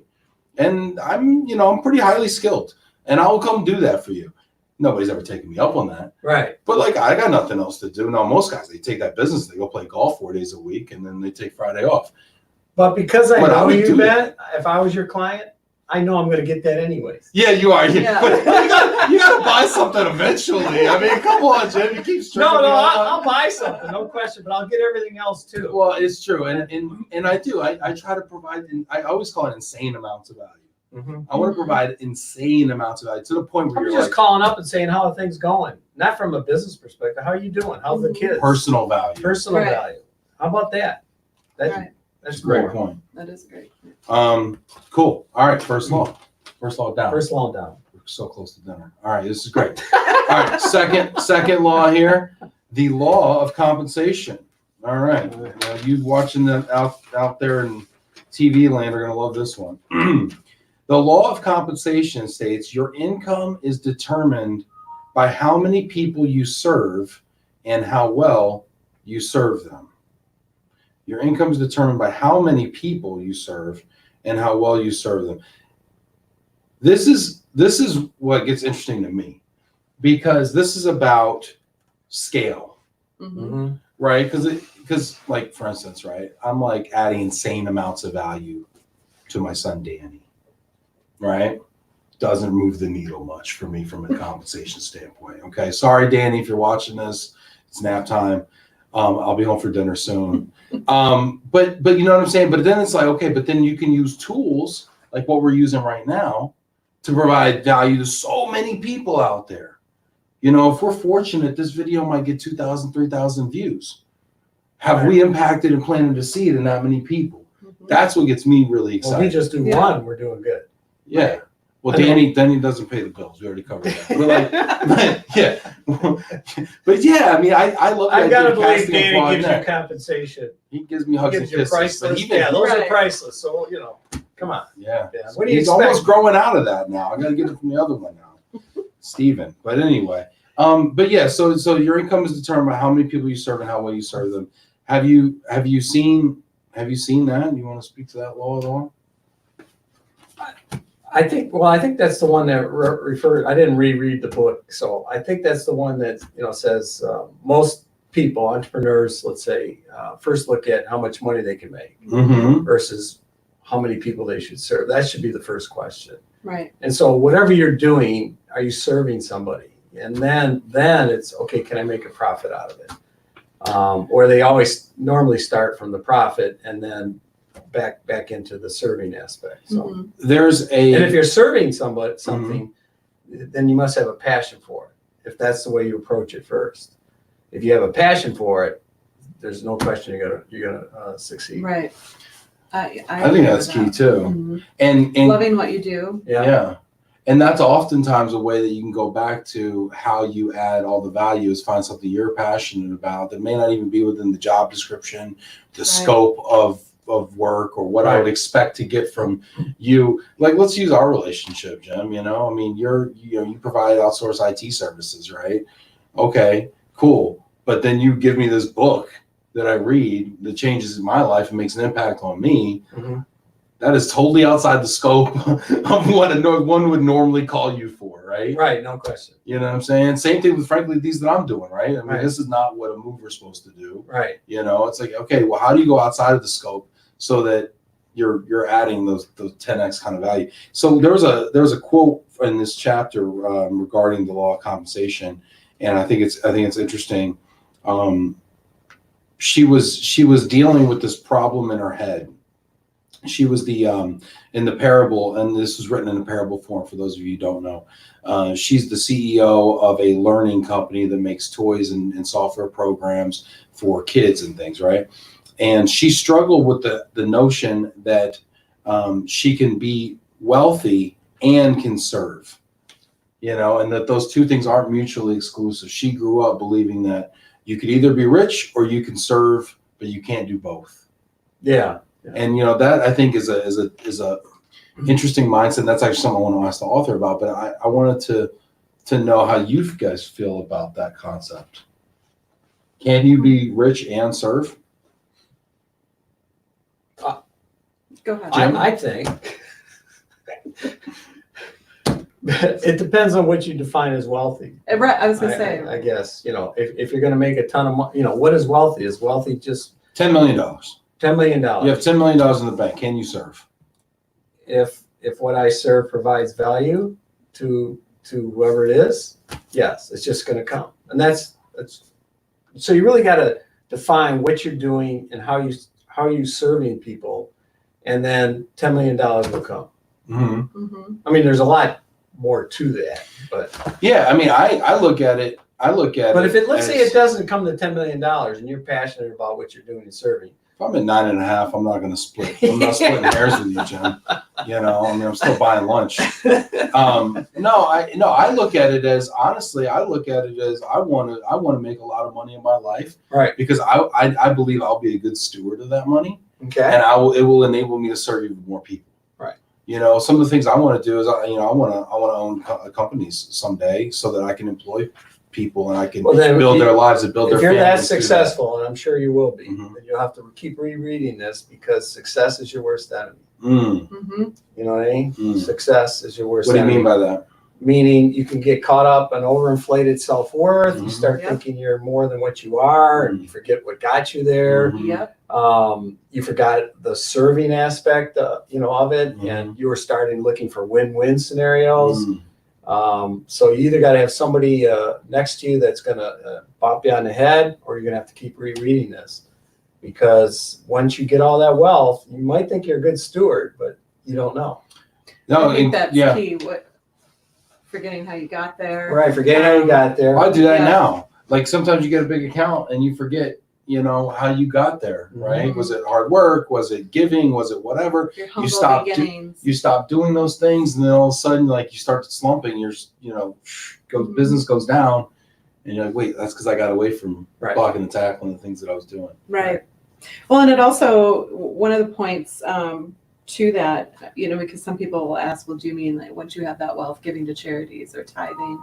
And I'm pretty highly skilled, and I'll come do that for you. Nobody's ever taken me up on that. Right. But like, I got nothing else to do. No, most guys, they take that business, they go play golf 4 days a week, and then they take Friday off. But because I But I know would you, do Ben, if I was your client, I know I'm going to get that anyways. Yeah, you are. Yeah. But you gotta buy something eventually. I mean, come on, Jim. You keep stringing No, me along. I'll buy something, no question, but I'll get everything else too. Well, it's true, and I do. I try to provide. I always call it insane amounts of value. Mhm. I want to provide insane amounts of value to the point where I'm you're just like calling up and saying, how are things going? Not from a business perspective. How are you doing? How's the kids? personal value. Personal Right. value. How about that? That's Right. that's Great great. point. That is great. Cool. All right, first law down. First law down. We're so close to dinner. All right, this is great. All right, second law here, the law of compensation. All right, you watching them out there in TV land are gonna love this one. The law of compensation states your income is determined by how many people you serve and how well you serve them. Your income is determined by how many people you serve and how well you serve them. This is what gets interesting to me, because this is about scale, Mm-hmm. right? Because like, for instance, right, I'm like adding insane amounts of value to my son Danny, right? Doesn't move the needle much for me from a compensation standpoint. Okay, sorry Danny, if you're watching this, it's nap time. I'll be home for dinner soon. But you know what I'm saying? But then it's like, okay, but then you can use tools like what we're using right now to provide value to so many people out there. You know, if we're fortunate, this video might get 2,000, 3,000 views. Have we impacted and planted a seed in that many people? Mm-hmm. That's what gets me really excited. Well, we just do one, we're doing good. Yeah. Right. Well, I know. Danny doesn't pay the bills. We already covered that. But like, but yeah, but yeah. I mean, I love. I've the got to idea of believe casting a Danny broad gives you net. compensation. He gives me hugs and Gives you kisses. But priceless. even, Yeah, those are Right. priceless. So, you know, come on. yeah. Yeah. What do you He's expect? almost growing out of that now. I got to get it from the other one now, Steven. But anyway, but yeah. So your income is determined by how many people you serve and how well you serve them. Have you seen that? You want to speak to that law at all? I think that's the one that referred. I didn't reread the book, so I think that's the one that says most people, entrepreneurs, let's say, first look at how much money they can make Mm-hmm. versus how many people they should serve. That should be the first question. Right. And so, whatever you're doing, are you serving somebody? And then it's okay. Can I make a profit out of it? Or they always normally start from the profit and then back into the serving aspect. So. Mhm. And if you're serving something, then you must have a passion for it. If that's the way you approach it first, if you have a passion for it, there's no question you're gonna succeed. Right. I think agree that's with key that. too. Mhm. And Loving what you do. yeah. And that's oftentimes a way that you can go back to how you add all the value is find something you're passionate about that may not even be within the job description, the scope of work, or what I would expect to get from you. Like, let's use our relationship, Jim. You know, I mean, you provide outsourced IT services, right? Okay, cool. But then you give me this book that I read that changes my life and makes an impact on me. Mm-hmm. That is totally outside the scope of what one would normally call you for, right? Right, no question. You know what I'm saying? Same thing with, frankly, these that I'm doing, right? I mean, Right. this is not what a mover's supposed to do. Right. You know, it's like, okay, well, how do you go outside of the scope so that you're adding those 10x kind of value? So there was a quote in this chapter regarding the law of compensation, and I think it's interesting. She was dealing with this problem in her head. She was in the parable, and this was written in a parable form for those of you who don't know. She's the CEO of a learning company that makes toys and software programs for kids and things, right? And she struggled with the notion that she can be wealthy and can serve, you know, and that those two things aren't mutually exclusive. She grew up believing that you could either be rich or you can serve, but you can't do both. Yeah. And you know, that I think is a interesting mindset. That's actually something I want to ask the author about. But I wanted to know how you guys feel about that concept. Can you be rich and serve? Go ahead. Jim? I think it depends on what you define as wealthy. Right, I was gonna say. I guess, you know, if you're going to make a ton of money, you know, what is wealthy? Is wealthy just $10 million. $10 million? You have $10 million in the bank. Can you serve? If what I serve provides value to whoever it is, yes, it's just going to come. And that's so you really got to define what you're doing and how you serving people, and then $10 million will come. Mm-hmm. Mhm. I mean, there's a lot more to that, but Yeah, I mean, I look at it. but if let's say as- it doesn't come to $10 million and you're passionate about what you're doing and serving, if I'm at 9.5, I'm not going to split. I'm not splitting hairs with you, Jim. You know, I mean, I'm still buying lunch. I look at it as, honestly, I look at it as I want to make a lot of money in my life, right? because I believe I'll be a good steward of that money, Okay. and it will enable me to serve even more people. Right. You know, some of the things I want to do is I want to own companies someday so that I can employ people and I can build their lives and build their If you're families. that successful, and I'm sure you will be, Mhm. then you'll have to keep rereading this, because success is your worst enemy. Mhm. You know what I mean? Mm. Success is your worst What do you enemy. mean by that? Meaning you can get caught up in overinflated self-worth. You Mhm. start Yep. thinking you're more than what you are, and you forget what got you there. Mhm. Yep. You forgot the serving aspect, of it, Mhm. and you were starting looking for win-win scenarios. Mm. So you either got to have somebody next to you that's going to bop you on the head, or you're going to have to keep rereading this, because once you get all that wealth, you might think you're a good steward, but you don't know. No, I think that's yeah. key. Forgetting how you got there. Right? Forget how you got there. I do that Yeah. now. Like, sometimes you get a big account and you forget, you know, how you got there, right? Mhm. Was it hard work? Was it giving? Was it whatever? Your humble stop beginnings. You stop doing those things, and then all of a sudden, like, you start slumping. Mhm. Business goes down, and you're like, wait, that's because I got away from Right. blocking and tackling the things that I was doing. Right. Well, and it also, one of the points to that, because some people will ask, well, do you mean like once you have that wealth, giving to charities or tithing,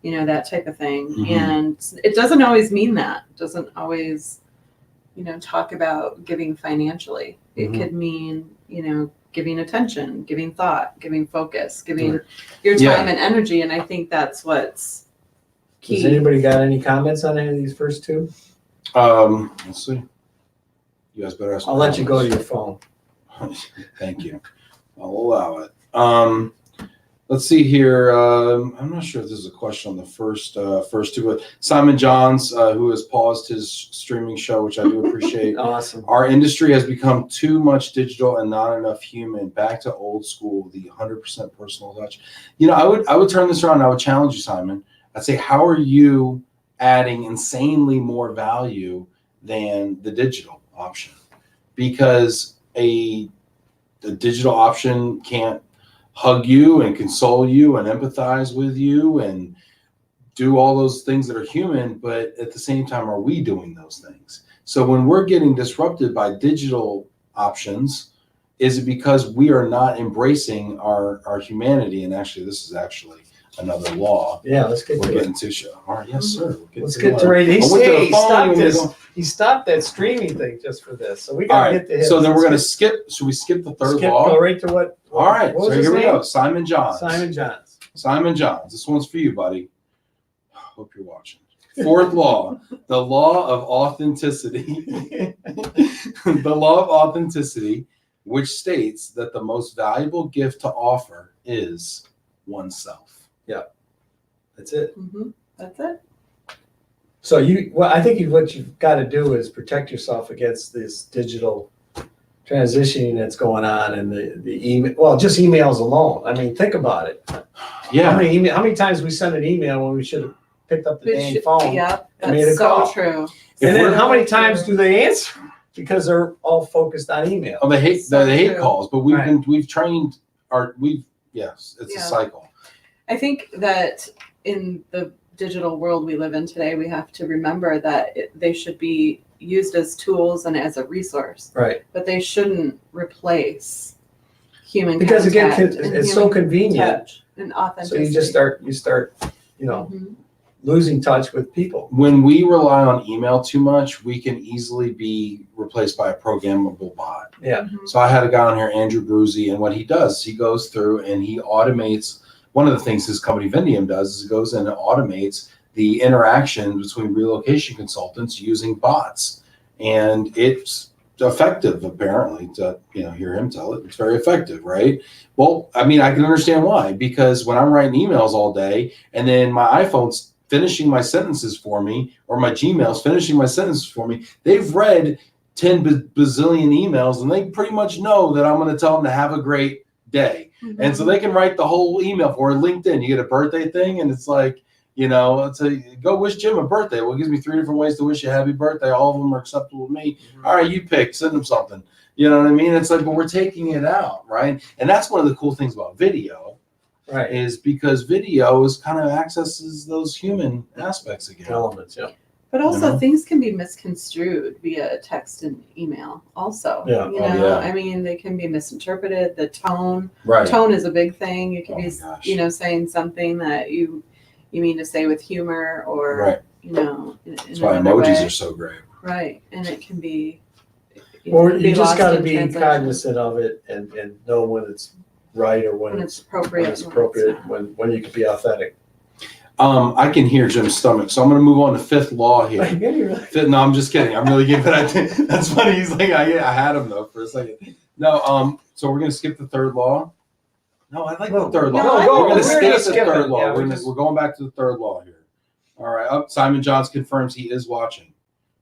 that type of thing? Mhm. And it doesn't always mean that. It doesn't always, talk about giving financially. It Mhm. could mean, giving attention, giving thought, giving focus, giving Right. your Yeah. time and energy. And I think that's what's key. Has anybody got any comments on any of these first two? Let's see. You guys better ask. I'll let you go to your phone. Thank you. I'll allow it. Let's see here. I'm not sure if this is a question on the first two, but Simon Johns, who has paused his streaming show, which I do appreciate. Awesome. Our industry has become too much digital and not enough human. Back to old school, the 100% personal touch. I would turn this around. I would challenge you, Simon. I'd say, how are you adding insanely more value than the digital option? Because a digital option can't hug you and console you and empathize with you and do all those things that are human, but at the same time, are we doing those things? So when we're getting disrupted by digital options, is it because we are not embracing our humanity? And actually, this is actually another law. Yeah, let's get We're to getting it. to. All right, yes, sir. Let's get to it. I went to the He phone stopped and this. we're going- He stopped that streaming thing just for this. So we All gotta right, get to his. so then we're going to Let's skip. Should we skip the third skip, law? go right to what? All right, What so was his here we name? go. Simon Johns. Simon Johns. Simon Johns. This one's for you, buddy. Hope you're watching. Fourth law, the law of authenticity. The law of authenticity, which states that the most valuable gift to offer is oneself. That's it. That's it. So I think what you've got to do is protect yourself against this digital transitioning that's going on and the email. Well, just emails alone. I mean, think about it. Yeah. How many times we send an email when we should have picked up the dang phone? Yep, and made a that's so call? true. If And then we're- how many times do they answer? Because they're all focused on email. Oh, they hate So they hate true. calls, but we've trained yes, it's a Yeah. cycle. I think that in the digital world we live in today, we have to remember that they should be used as tools and as a resource, Right. but they shouldn't replace human Because again, contact and it's so human convenient. touch and So authenticity. you start, Mhm. losing touch with people. When we rely on email too much, we can easily be replaced by a programmable bot. Yeah. Mhm. So I had a guy on here, Andrew Bruzy, and what he does, he goes through and he automates. One of the things his company Vendium does is it goes in and automates the interaction between relocation consultants using bots, and it's effective apparently. To hear him tell it, it's very effective, right? Well, I mean, I can understand why, because when I'm writing emails all day and then my iPhone's finishing my sentences for me, or my Gmail's finishing my sentences for me, they've read 10 bazillion emails and they pretty much know that I'm going to tell them to have a great day. And so they can write the whole email for LinkedIn. You get a birthday thing and it's like, it's a go wish Jim a birthday. Well, it gives me 3 different ways to wish you a happy birthday. All of them are acceptable to me. All right, you pick, send them something. You know what I mean? It's like, but we're taking it out, right? And that's one of the cool things about video, Right. is because video is kind of accesses those human aspects again. Elements, yeah. But also, You know? things can be misconstrued via text and email. Also, Yeah. Yeah. I mean, they can be misinterpreted. The tone Right. is a big thing. You can Oh be, my gosh. saying something that you mean to say with humor, or Right. in That's why another emojis way. are so great. Right, and it can be. Or can you just lost got to in be translation cognizant of it and know when it's right or when when it's it's appropriate. when you can be authentic. I can hear Jim's stomach, so I'm going to move on to fifth law here. Right. No, I'm just kidding. I'm really kidding. But I think that's funny. He's like, I had him though for a second. No, so we're going to skip the third law. No, I like the third law. No, we're going we're to gonna skip the skip third it. law. Yeah, we're going back to the third law here. All right. Simon Johns confirms he is watching.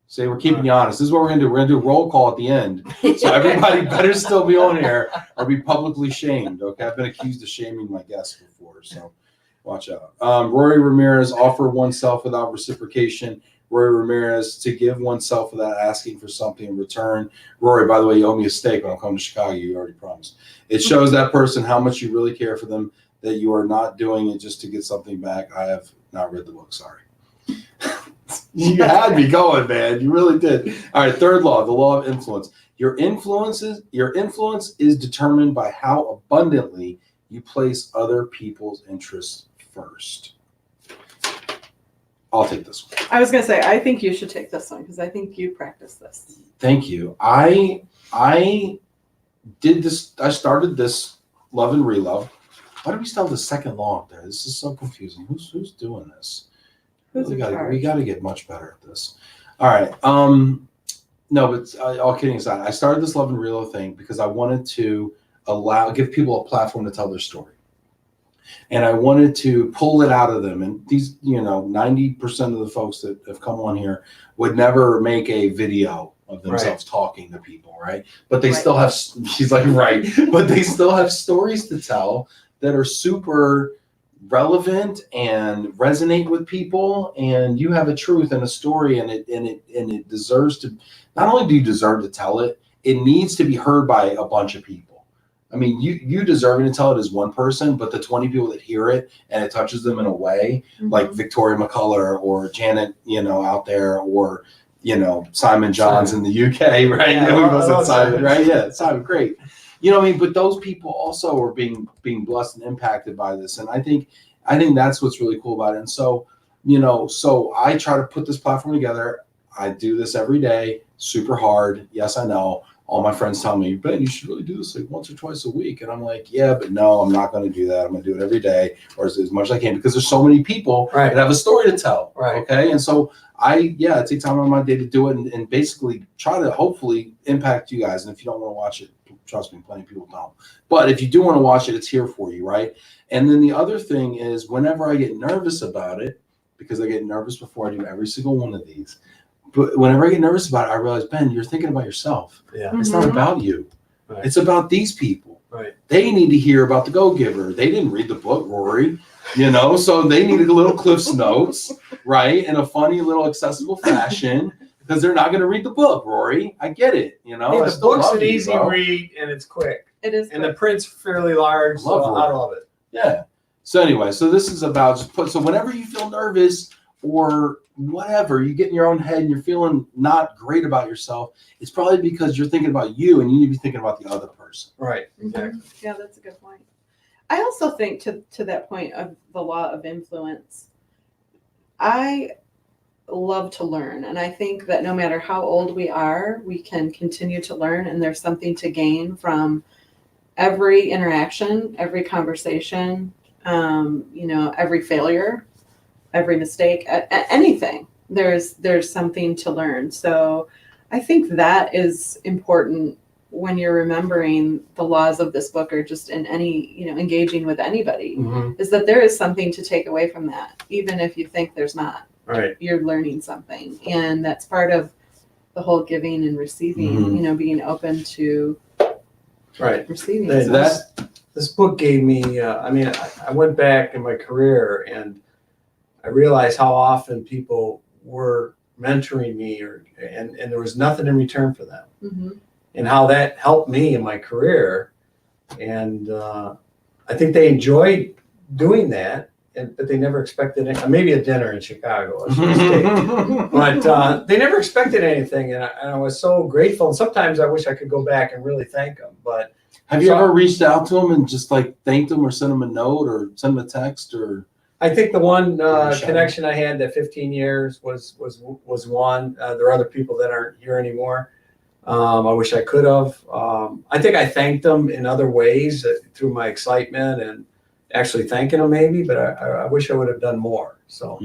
Say we're keeping you honest. This is what we're going to do. We're going to do a roll call at the end. So everybody better still be on here or be publicly shamed. Okay. I've been accused of shaming my guests before. So watch out. Rory Ramirez, offer oneself without reciprocation. Rory Ramirez, to give oneself without asking for something in return. Rory, by the way, you owe me a steak when I'm coming to Chicago. You already promised. It shows that person how much you really care for them, that you are not doing it just to get something back. I have not read the book. Sorry. You had me going, man. You really did. All right. Third law, the law of influence. Your influence is determined by how abundantly you place other people's interests first. I'll take this one. I was gonna say, I think you should take this one because I think you practice this. Thank you. I did this. I started this Love and Relo. Why do we still have the second law up there? This is so confusing. Who's doing this? Who's in charge? We got to get much better at this. All right. No, but all kidding aside, I started this Love and Relo thing because I wanted to give people a platform to tell their story. And I wanted to pull it out of them. And these, 90% of the folks that have come on here would never make a video of themselves talking to people, right? But they still have, she's like, right. But they still have stories to tell that are super relevant and resonate with people. And you have a truth and a story, and it deserves to, not only do you deserve to tell it, it needs to be heard by a bunch of people. I mean, you deserving to tell it as one person, but the 20 people that hear it and it touches them in a way, like Victoria McCullough or Janet, out there, or Simon Johns in the UK, right? Yeah, We both said Simon, Simon. right? Yeah, Simon, great. What I mean? But those people also are being blessed and impacted by this, and I think that's what's really cool about it. And so, so I try to put this platform together. I do this every day, super hard. Yes, I know. All my friends tell me, Ben, you should really do this like once or twice a week. And I'm like, yeah, but no, I'm not going to do that. I'm going to do it every day, or as much as I can, because there's so many people that have a story to tell. Right. Okay. And so I take time out of my day to do it and basically try to hopefully impact you guys. And if you don't want to watch it, trust me, plenty of people don't. But if you do want to watch it, it's here for you, right? And then the other thing is, whenever I get nervous about it, because I get nervous before I do every single one of these, but whenever I get nervous about it, I realize, Ben, you're thinking about yourself. Yeah. It's not about you. Right. It's about these people. Right. They need to hear about the Go-Giver. They didn't read the book, Rory, so they need a little Cliff's Notes, right, in a funny little accessible fashion, because they're not going to read the book, Rory. I get it, Hey, the book's an easy read and it's quick. It is. And the print's fairly large, so I love it. Yeah. So anyway, so this is about so whenever you feel nervous or whatever, you get in your own head and you're feeling not great about yourself, it's probably because you're thinking about you and you need to be thinking about the other person. Right. Exactly. Yeah, that's a good point. I also think to that point of the law of influence, I love to learn. And I think that no matter how old we are, we can continue to learn, and there's something to gain from every interaction, every conversation, every failure, every mistake, anything. There's something to learn. So I think that is important when you're remembering the laws of this book, or just in any, engaging with anybody, is that there is something to take away from that, even if you think there's not. Right. You're learning something, and that's part of the whole giving and receiving. Being open to receiving. This book gave me. I went back in my career and I realized how often people were mentoring me, and there was nothing in return for them, and how that helped me in my career. And I think they enjoyed doing that. But they never expected it. Maybe a dinner in Chicago, but they never expected anything, and I was so grateful. And sometimes I wish I could go back and really thank them. But have you ever reached out to them and just thanked them, or sent them a note, or sent them a text, or? I think the one connection I had, that 15 years, was one. There are other people that aren't here anymore. I wish I could have. I think I thanked them in other ways, through my excitement and actually thanking them, maybe, but I wish I would have done more. So,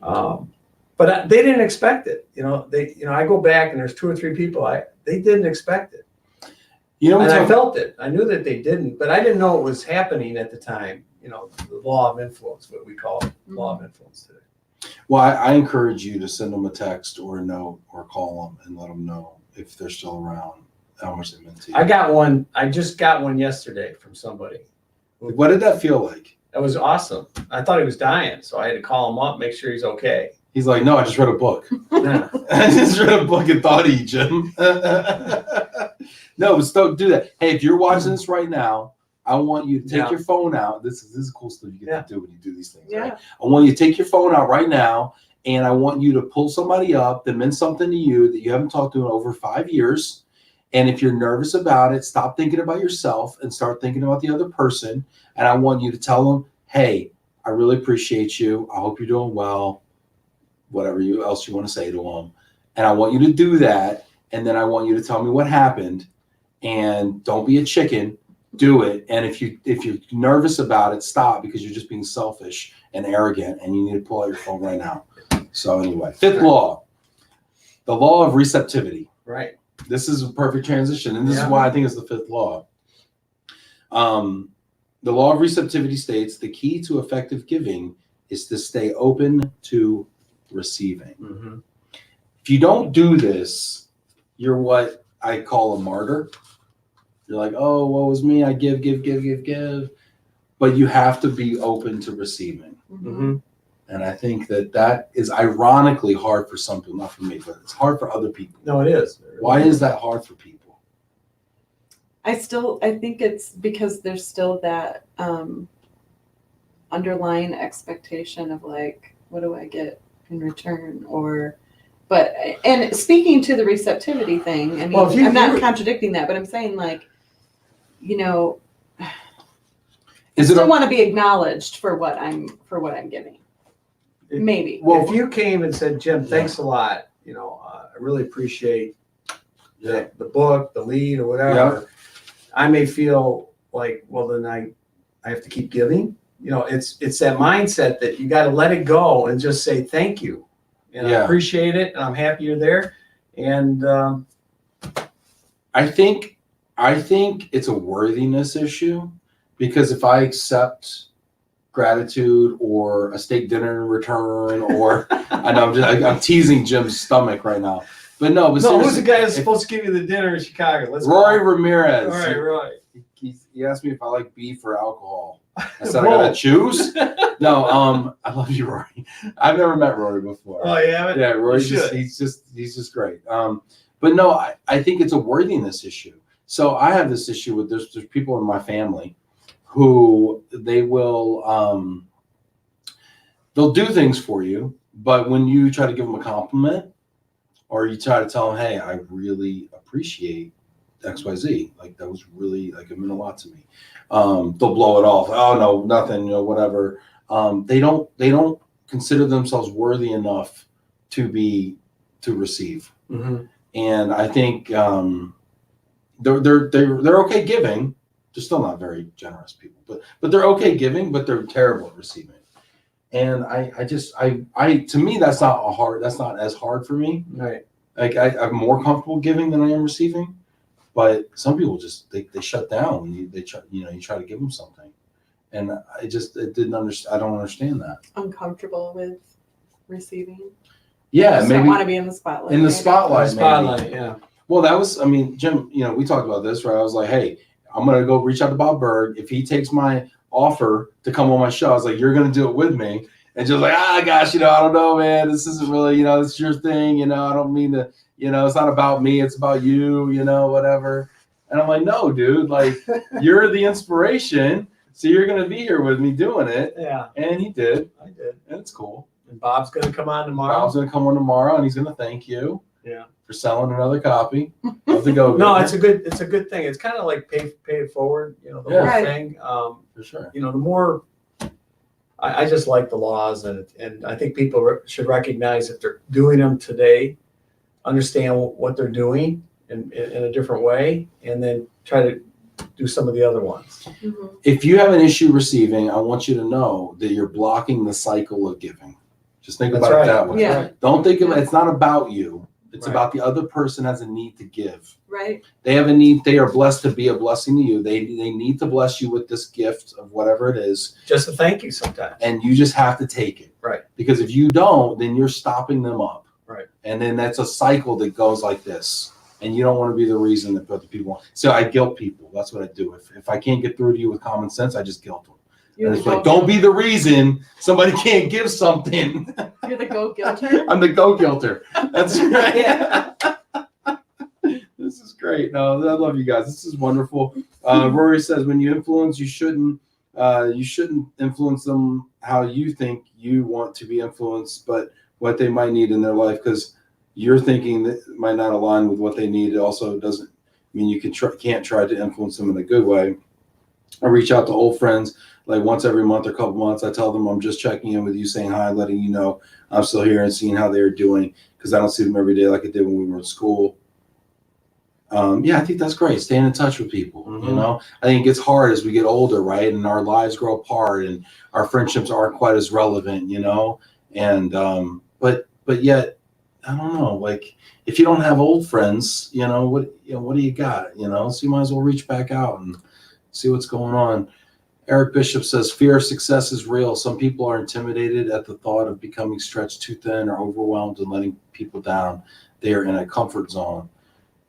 but they didn't expect it. I go back and there's 2 or 3 people they didn't expect it. And I felt it. I knew that they didn't, but I didn't know it was happening at the time. The law of influence, what we call it, law of influence today. Well, I encourage you to send them a text or a note, or call them and let them know, if they're still around, how much they meant to you. I just got one yesterday from somebody. What did that feel like? That was awesome. I thought he was dying, so I had to call him up, make sure he's okay. He's like, no, I just read a book. Yeah. I just read a book and thought of you, Jim. No, but don't do that. Hey, if you're watching this right now, I want you to take your phone out. This is cool stuff you get to do when you do these things. Yeah. Right? I want you to take your phone out right now, and I want you to pull somebody up that meant something to you that you haven't talked to in over 5 years. And if you're nervous about it, stop thinking about yourself and start thinking about the other person. And I want you to tell them, hey, I really appreciate you. I hope you're doing well. Whatever else you want to say to them. And I want you to do that. And then I want you to tell me what happened. And don't be a chicken. Do it. And if you're nervous about it, stop, because you're just being selfish and arrogant, and you need to pull out your phone right now. So anyway, 5th law, the law of receptivity. Right. This is a perfect transition, and this is why I think it's the 5th law. The law of receptivity states the key to effective giving is to stay open to receiving. If you don't do this, you're what I call a martyr. You're like, oh, woe is me. I give. But you have to be open to receiving. And I think that is ironically hard for some people, not for me, but it's hard for other people. No, it is. Why is that hard for people? I think it's because there's still that underlying expectation of like, what do I get in return? And speaking to the receptivity thing, I mean, Well, I'm not contradicting that, but I'm saying like, you know, I still want to be acknowledged for what I'm giving. Maybe. Well, if you came and said, Jim, thanks a lot, you know, I really appreciate the book, the lead, or whatever, I may feel like, well, then I have to keep giving. You know, it's that mindset that you got to let it go and just say thank you, and I appreciate it, and I'm happy you're there. And I think it's a worthiness issue, because if I accept gratitude or a steak dinner in return, or I know I'm teasing Jim's stomach right now, but no, who's the guy that's supposed to give you the dinner in Chicago? Rory Ramirez. All right, Roy. He asked me if I like beef or alcohol. I said I gotta choose. No, I love you, Rory. I've never met Rory before. Oh, you haven't? Yeah, Rory's he's just great. But no, I think it's a worthiness issue. So I have this issue with there's people in my family who they will they'll do things for you, but when you try to give them a compliment or you try to tell them, hey, I really appreciate XYZ, like that was really, like, it meant a lot to me, they'll blow it off. Oh no, nothing, you know, whatever. They don't consider themselves worthy enough to receive. Mm-hmm. And I think they're okay giving. They're still not very generous people, but they're okay giving, but they're terrible at receiving. And I to me, that's not as hard for me. Right. Like I'm more comfortable giving than I am receiving. But some people just they shut down when you try to give them something, and I don't understand that. Uncomfortable with receiving. Yeah, maybe maybe want to be in the spotlight. In the spotlight, maybe. Yeah. Well, that was, I mean, Jim, you know, we talked about this, right? I was like, hey, I'm gonna go reach out to Bob Berg. If he takes my offer to come on my show, I was like, you're gonna do it with me. And just like, gosh, you know, I don't know, man. This isn't really, you know, it's your thing. You know, I don't mean to, you know, it's not about me. It's about you, you know, whatever. And I'm like, no, dude, like you're the inspiration. So you're going to be here with me doing it. Yeah. And he did. I did. And it's cool. And Bob's going to come on tomorrow. Bob's going to come on tomorrow, and he's going to thank you. Yeah. For selling another copy of the Go. No, it's a good thing. It's kind of like pay it forward, you know, the whole thing. For sure. You know, the more, I just like the laws, and I think people should recognize if they're doing them today, understand what they're doing in a different way, and then try to do some of the other ones. Mm-hmm. If you have an issue receiving, I want you to know that you're blocking the cycle of giving. Just think about it that way. Yeah. Don't think of it. It's not about you. It's about the other person has a need to give. Right. They have a need. They are blessed to be a blessing to you. They need to bless you with this gift of whatever it is. Just a thank you sometimes. And you just have to take it. Right. Because if you don't, then you're stopping them up. Right. And then that's a cycle that goes like this. And you don't want to be the reason that other people want. So I guilt people. That's what I do. If I can't get through to you with common sense, I just guilt them. And it's like, don't be the reason somebody can't give something. You're the go-gilter? I'm the go-gilter. That's right. Yeah. This is great. No, I love you guys. This is wonderful. Rory says, when you influence, you shouldn't influence them how you think you want to be influenced, but what they might need in their life, because your thinking that might not align with what they need. It also doesn't mean you can't try to influence them in a good way. I reach out to old friends like once every month or couple months. I tell them I'm just checking in with you, saying hi, letting you know I'm still here and seeing how they're doing, because I don't see them every day like I did when we were in school. I think that's great. Staying in touch with people. Mm-hmm. You know, I think it gets hard as we get older, right? And our lives grow apart and our friendships aren't quite as relevant, you know? And, but yet, I don't know, like if you don't have old friends, what do you got, so you might as well reach back out and see what's going on. Eric Bishop says, fear of success is real. Some people are intimidated at the thought of becoming stretched too thin or overwhelmed and letting people down. They are in a comfort zone.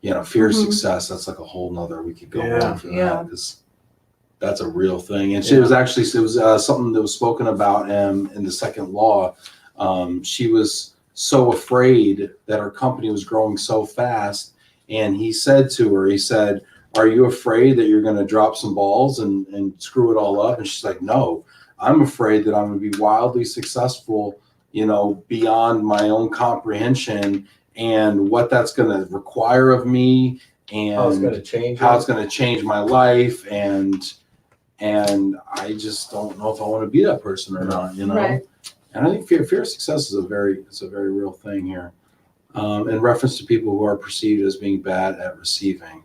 Fear of success, that's like a whole nother, we could go on for that, because that's a real thing. And it was something that was spoken about in the second law. She was so afraid that her company was growing so fast. And he said to her, are you afraid that you're going to drop some balls and screw it all up? And she's like, no, I'm afraid that I'm going to be wildly successful, you know, beyond my own comprehension, and what that's going to require of me, and How it's going to change. how it's going to change my life. And I just don't know if I want to be that person or not, you know? Right. And I think fear of success is a very real thing here. In reference to people who are perceived as being bad at receiving.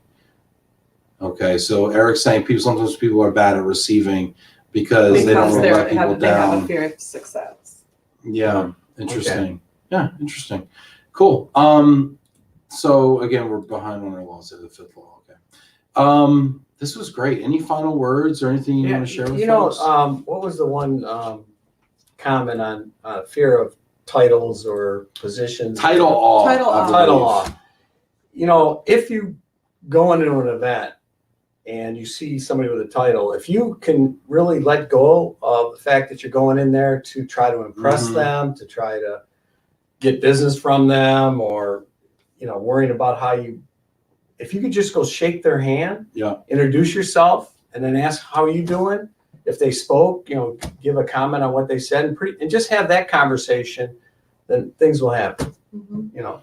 Okay, so Eric's saying sometimes people are bad at receiving because they don't want to let people they have a down. fear of success. Yeah, interesting. Okay. Yeah, interesting. Cool. So again, we're behind on our laws of the fifth law. Okay. This was great. Any final words or anything you want to share with folks? What was the one comment on fear of titles or positions? Title awe. Title awe. You know, if you go into an event and you see somebody with a title, if you can really let go of the fact that you're going in there to try to impress them, to try to get business from them, or, you know, worrying about if you could just go shake their hand, introduce yourself, and then ask, how are you doing? If they spoke, you know, give a comment on what they said, and just have that conversation, then things will happen. You know,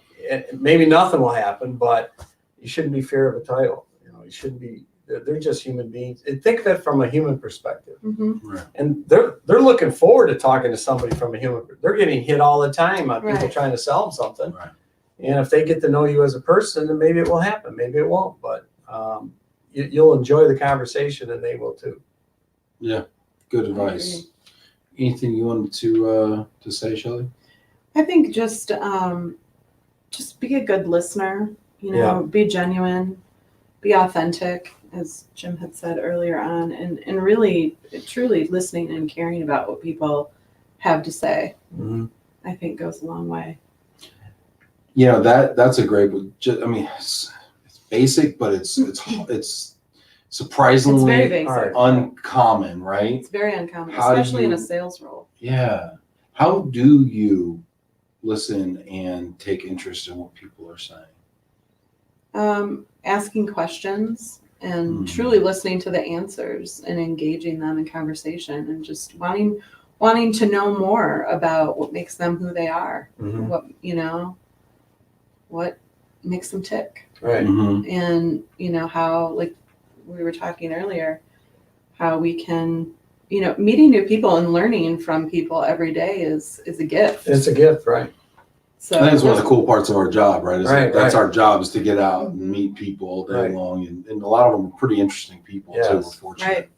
maybe nothing will happen, but you shouldn't be fear of a title. You know, you shouldn't be. They're just human beings. And think of it from a human perspective. Right. And they're looking forward to talking to somebody from a human. They're getting hit all the time on people trying to sell them something. Right. And if they get to know you as a person, then maybe it will happen. Maybe it won't. But you'll enjoy the conversation, and they will too. Yeah, good advice. Anything you wanted to say, Shelly? I think just be a good listener. You know, be genuine, be authentic, as Jim had said earlier on, and really, truly listening and caring about what people have to say. I think goes a long way. You know, that's a great. I mean, it's basic, but it's surprisingly very basic. Uncommon, right? It's very uncommon, especially in a sales role. Yeah. How do you listen and take interest in what people are saying? Asking questions and truly listening to the answers and engaging them in conversation, and just wanting to know more about what makes them who they are, what makes them tick. Right. And, you know, how, like we were talking earlier, how we can, you know, meeting new people and learning from people every day is a gift. It's a gift, right? So I think it's one of the cool parts of our job, right? That's our job, is to get out and meet people all day long. And a lot of them are pretty interesting people too, unfortunately. Right.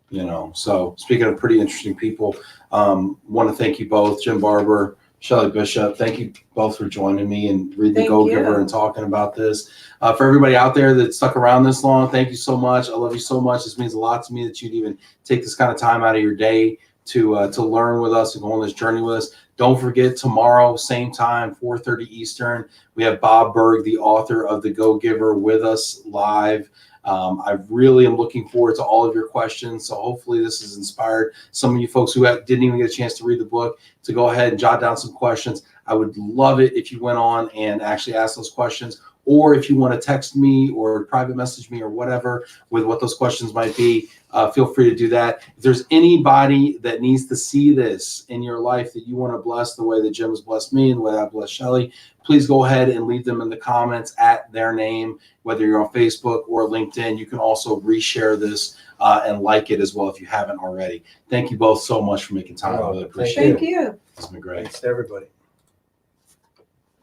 You know, so speaking of pretty interesting people, want to thank you both, Jim Barbour, Shelly Bishop. Thank you both for joining me and reading The Go-Giver and talking about this. For everybody out there that stuck around this long, thank you so much. I love you so much. This means a lot to me that you'd even take this kind of time out of your day to learn with us and go on this journey with us. Don't forget, tomorrow, same time, 4:30 Eastern, we have Bob Berg, the author of The Go-Giver, with us live. I really am looking forward to all of your questions. So hopefully this has inspired some of you folks who didn't even get a chance to read the book to go ahead and jot down some questions. I would love it if you went on and actually asked those questions, or if you want to text me or private message me or whatever with what those questions might be. Feel free to do that. If there's anybody that needs to see this in your life that you want to bless the way that Jim has blessed me and the way I blessed Shelly, please go ahead and leave them in the comments at their name, whether you're on Facebook or LinkedIn. You can also reshare this and like it as well if you haven't already. Thank you both so much for making time. I really appreciate it. Thank you. It's been great. Thanks to everybody.